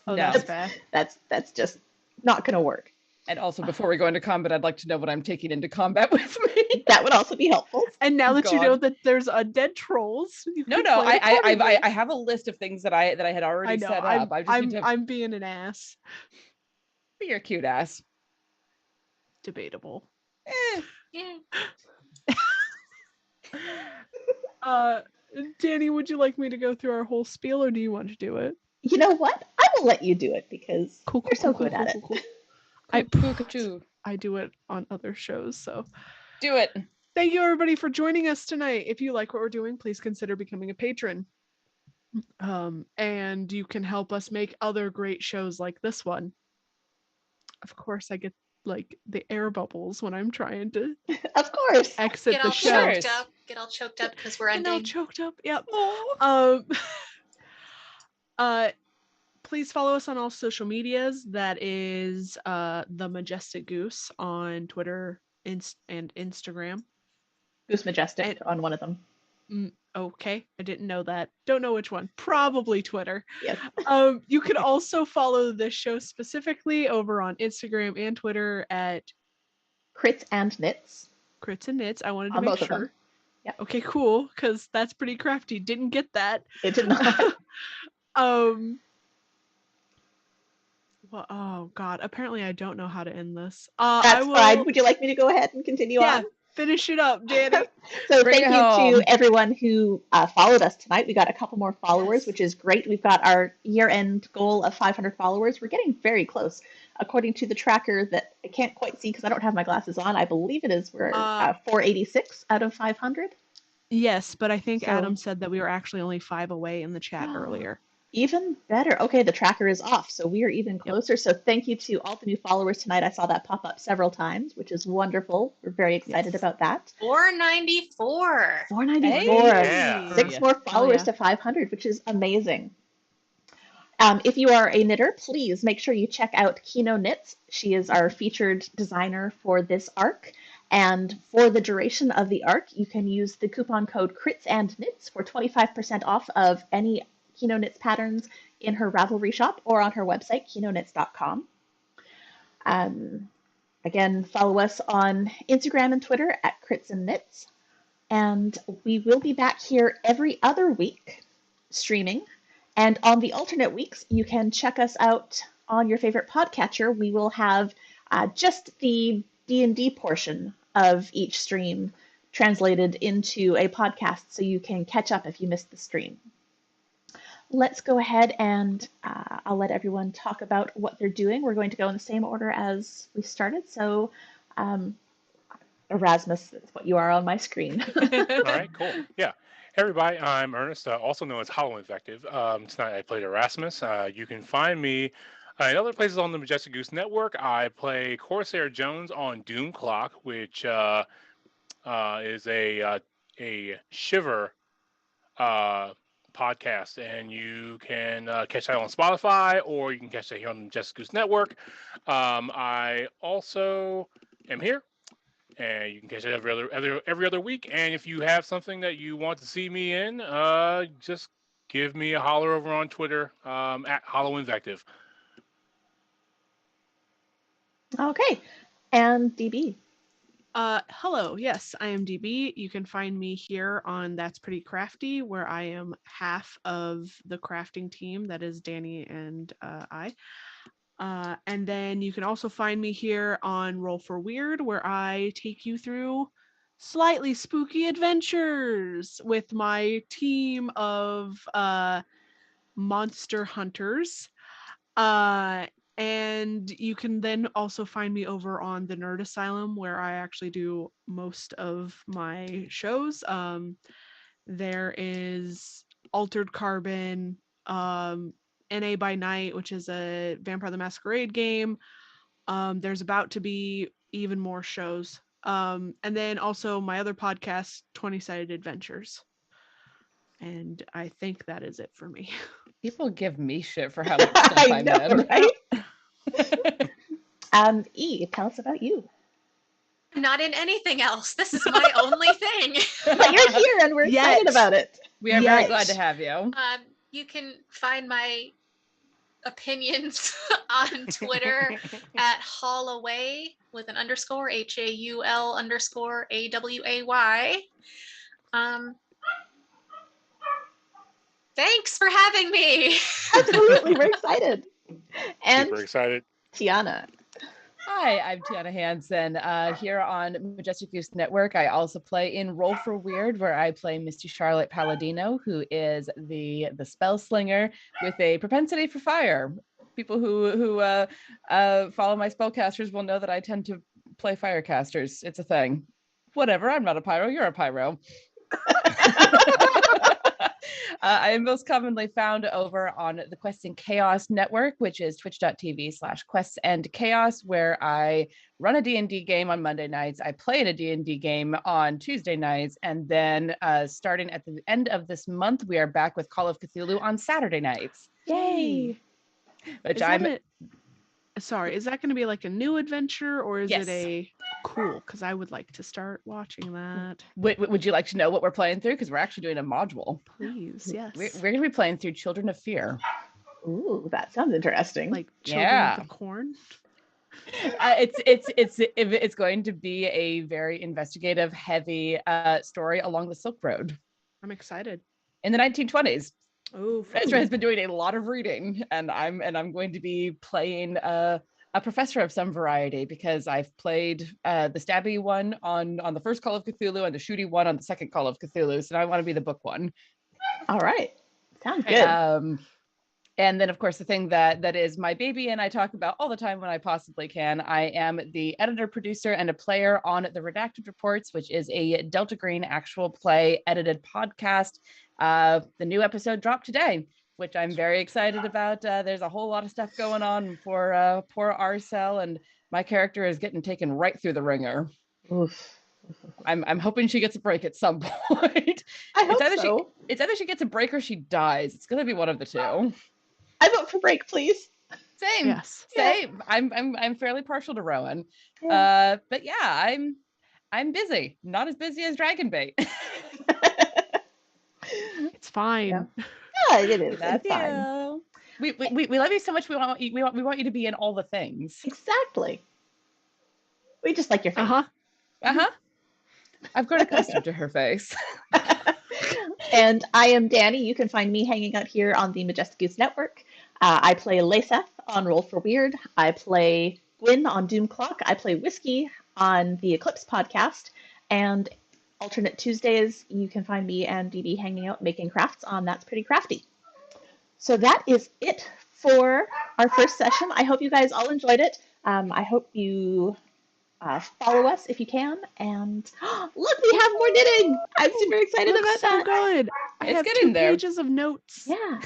[SPEAKER 4] Oh,
[SPEAKER 3] No.
[SPEAKER 4] that's fair.
[SPEAKER 1] That's just not going to work.
[SPEAKER 3] And also, before we go into combat, I'd like to know what I'm taking into combat with me.
[SPEAKER 1] That would also be helpful.
[SPEAKER 4] And now that you know
[SPEAKER 3] God.
[SPEAKER 4] that there's undead trolls, you
[SPEAKER 3] No,
[SPEAKER 4] can
[SPEAKER 3] no,
[SPEAKER 4] plan accordingly.
[SPEAKER 3] I have a list of things that I had already
[SPEAKER 4] I know.
[SPEAKER 3] set up. I just need to.
[SPEAKER 4] I'm being an ass.
[SPEAKER 3] You're a cute ass.
[SPEAKER 4] Debatable.
[SPEAKER 2] Yeah.
[SPEAKER 4] Danny, would you like me to go through our whole spiel, or do you want to do it?
[SPEAKER 1] You know what? I will let you do it because
[SPEAKER 4] Cool,
[SPEAKER 1] you're so good at it.
[SPEAKER 4] cool. I do it on other shows, so
[SPEAKER 3] Do it.
[SPEAKER 4] thank you everybody for joining us tonight. If you like what we're doing, please consider becoming a patron. And you can help us make other great shows like this one. Of course, I get like the air bubbles when I'm trying to
[SPEAKER 1] Of course.
[SPEAKER 4] exit
[SPEAKER 2] Get
[SPEAKER 4] the
[SPEAKER 2] all
[SPEAKER 4] show.
[SPEAKER 2] choked up. Get all choked up because we're
[SPEAKER 4] And all
[SPEAKER 2] ending.
[SPEAKER 4] choked up. Yep.
[SPEAKER 3] Oh.
[SPEAKER 4] Please follow us on all social medias. That is the Majestic Goose on Twitter and Instagram.
[SPEAKER 1] Goose Majestic on one of them.
[SPEAKER 4] Okay, I didn't know that. Don't know which one. Probably Twitter.
[SPEAKER 1] Yes.
[SPEAKER 4] You can also follow this show specifically over on Instagram and Twitter at
[SPEAKER 1] Crits and Knits
[SPEAKER 4] Crits and Knits. I wanted to
[SPEAKER 1] on
[SPEAKER 4] make
[SPEAKER 1] both of them.
[SPEAKER 4] sure.
[SPEAKER 1] Yep.
[SPEAKER 4] Okay, cool, because that's pretty crafty. Didn't get that.
[SPEAKER 1] It did not.
[SPEAKER 4] Well, oh God. Apparently, I don't know how to end this.
[SPEAKER 1] That's
[SPEAKER 4] I will.
[SPEAKER 1] fine. Would you like me to go ahead and continue
[SPEAKER 4] Yeah,
[SPEAKER 1] on?
[SPEAKER 4] finish it up, Danny.
[SPEAKER 1] So
[SPEAKER 3] Bring
[SPEAKER 1] thank
[SPEAKER 3] it
[SPEAKER 1] you
[SPEAKER 3] home.
[SPEAKER 1] to everyone who followed us tonight. We got a couple more followers,
[SPEAKER 4] Yes.
[SPEAKER 1] which is great. We've got our year-end goal of 500 followers. We're getting very close. According to the tracker that I can't quite see because I don't have my glasses on, I believe it is we're 486 out of 500.
[SPEAKER 4] Yes, but I think
[SPEAKER 1] So-
[SPEAKER 4] Adam said that we were actually only 5 away in the chat earlier.
[SPEAKER 1] Even better. Okay, the tracker is off, so we are even closer. So thank you to all the new followers tonight. I saw that pop up several times, which is wonderful. We're very excited
[SPEAKER 4] Yes.
[SPEAKER 1] about that.
[SPEAKER 2] 494.
[SPEAKER 1] 494.
[SPEAKER 5] Yeah.
[SPEAKER 1] 6 more followers to 500, which is amazing. If you are a knitter, please make sure you check out Kino Knits. She is our featured designer for this arc. And for the duration of the arc, you can use the coupon code Crits and Knits for 25% off of any Kino Knits patterns in her Ravelry shop or on her website, kinoknits.com. Again, follow us on Instagram and Twitter at Crits and Knits. And we will be back here every other week streaming. And on the alternate weeks, you can check us out on your favorite podcatcher. We will have just the D&D portion of each stream translated into a podcast so you can catch up if you missed the stream. Let's go ahead and I'll let everyone talk about what they're doing. We're going to go in the same order as we started. So Erasmus is what you are on my screen.
[SPEAKER 5] All right, cool. Yeah. Hey everybody, I'm Ernest, also known as Hollow Infective. Tonight I played Erasmus. You can find me in other places on the Majestic Goose Network. I play Corsair Jones on Doom Clock, which is a Shiver podcast, and you can catch that on Spotify, or you can catch that here on the Majestic Goose Network. I also am here. And you can catch it every other week. And if you have something that you want to see me in, just give me a holler over on Twitter at Hollow Invective.
[SPEAKER 1] Okay. And DB.
[SPEAKER 4] Hello, yes, I am DB. You can find me here on That's Pretty Crafty, where I am half of the crafting team. That is Danny and I. And then you can also find me here on Roll for Weird, where I take you through slightly spooky adventures with my team of monster hunters. And you can then also find me over on the Nerd Asylum, where I actually do most of my shows. There is Altered Carbon, NA by Night, which is a Vampire the Masquerade game. There's about to be even more shows. And then also my other podcast, 20-Sided Adventures. And I think that is it for me.
[SPEAKER 3] People give me shit for how much stuff
[SPEAKER 1] I
[SPEAKER 3] I'm
[SPEAKER 1] know,
[SPEAKER 3] in.
[SPEAKER 1] right? E, tell us about you.
[SPEAKER 2] I'm not in anything else. This is my only thing.
[SPEAKER 1] But you're here and we're excited about it.
[SPEAKER 3] We are very
[SPEAKER 4] Yet.
[SPEAKER 3] glad to have you.
[SPEAKER 2] You can find my opinions on Twitter at Haulaway with an underscore, HAUL_AWAY. Thanks for having me.
[SPEAKER 1] Absolutely, we're excited. And
[SPEAKER 5] Super excited.
[SPEAKER 1] Tiana.
[SPEAKER 3] Hi, I'm Tiana Hansen. Here on Majestic Goose Network, I also play in Roll for Weird, where I play Misty Charlotte Palladino, who is the spell slinger with a propensity for fire. People who follow my spellcasters will know that I tend to play firecasters. It's a thing. Whatever, I'm not a pyro, you're a pyro. I am most commonly found over on the Quests and Chaos Network, which is twitch.tv/quests and chaos, where I run a D&D game on Monday nights. I play in a D&D game on Tuesday nights. And then starting at the end of this month, we are back with Call of Cthulhu on Saturday nights.
[SPEAKER 1] Yay.
[SPEAKER 3] Which
[SPEAKER 4] Sorry, is that going to be like a new adventure or is
[SPEAKER 3] Yes.
[SPEAKER 4] it a cool? Because I would like to start watching that.
[SPEAKER 3] Would you like to know what we're playing through? Because we're actually doing a module.
[SPEAKER 4] Please, yes.
[SPEAKER 3] We're going to be playing through Children of Fear.
[SPEAKER 1] Ooh, that sounds interesting.
[SPEAKER 4] Like Children of the Corn.
[SPEAKER 3] It's going to be a very investigative, heavy story along the Silk Road
[SPEAKER 4] I'm excited.
[SPEAKER 3] in the 1920s.
[SPEAKER 4] Oh,
[SPEAKER 3] Ezra has been doing a lot of reading, and I'm going to be playing a professor of some variety because I've played the stabby one on the first Call of Cthulhu and the shooty one on the second Call of Cthulhu. So now I want to be the book one.
[SPEAKER 1] All right, sounds good.
[SPEAKER 3] And then, of course, the thing that is my baby and I talk about all the time when I possibly can. I am the editor, producer, and a player on the Redacted Reports, which is a Delta Green actual play edited podcast. The new episode dropped today, which I'm very excited about. There's a whole lot of stuff going on for poor Arcel, and my character is getting taken right through the ringer.
[SPEAKER 1] Oof.
[SPEAKER 3] I'm hoping she gets a break at some point.
[SPEAKER 1] I hope so.
[SPEAKER 3] It's either she gets a break or she dies. It's going to be one of the two.
[SPEAKER 1] I vote for break, please.
[SPEAKER 3] Same.
[SPEAKER 4] Yes.
[SPEAKER 3] Same. I'm fairly partial to Rowan.
[SPEAKER 1] Yeah.
[SPEAKER 3] But yeah, I'm busy. Not as busy as Dragonbait.
[SPEAKER 4] It's fine.
[SPEAKER 1] Yeah, it is.
[SPEAKER 3] Love
[SPEAKER 1] It's fine.
[SPEAKER 3] you. We love you so much. We want you to be in all the things.
[SPEAKER 1] Exactly. We just like your face.
[SPEAKER 3] I've grown accustomed to her face.
[SPEAKER 1] And I am Danny. You can find me hanging out here on the Majestic Goose Network. I play Laceth on Roll for Weird. I play Gwyn on Doom Clock. I play Whiskey on the Eclipse podcast. And alternate Tuesdays, you can find me and DB hanging out making crafts on That's Pretty Crafty. So that is it for our first session. I hope you guys all enjoyed it. I hope you follow us if you can. And look, we have more knitting. I'm super excited about
[SPEAKER 4] so
[SPEAKER 1] that.
[SPEAKER 4] Good. I
[SPEAKER 3] It's
[SPEAKER 4] have
[SPEAKER 3] getting
[SPEAKER 4] 2
[SPEAKER 3] there.
[SPEAKER 4] pages of notes.
[SPEAKER 1] Yeah.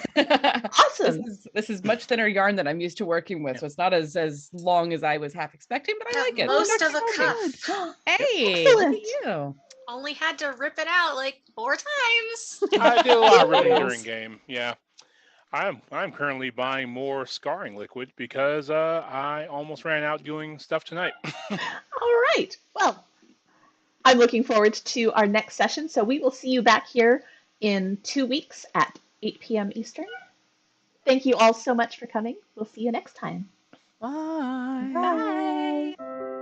[SPEAKER 1] Awesome.
[SPEAKER 3] This is much thinner yarn than I'm used to working with, so it's not as long as I was half expecting, but I like it.
[SPEAKER 2] Most of a
[SPEAKER 3] Good.
[SPEAKER 2] cup.
[SPEAKER 3] Hey,
[SPEAKER 1] Excellent.
[SPEAKER 3] look at you.
[SPEAKER 2] Only had to rip it out like 4 times.
[SPEAKER 5] I did a lot of ripping during game. Yeah. I'm currently buying more scarring liquid because I almost ran out doing stuff tonight.
[SPEAKER 1] All right. Well, I'm looking forward to our next session. So we will see you back here in 2 weeks at 8 p.m. Eastern. Thank you all so much for coming. We'll see you next time.
[SPEAKER 3] Bye.
[SPEAKER 1] Bye.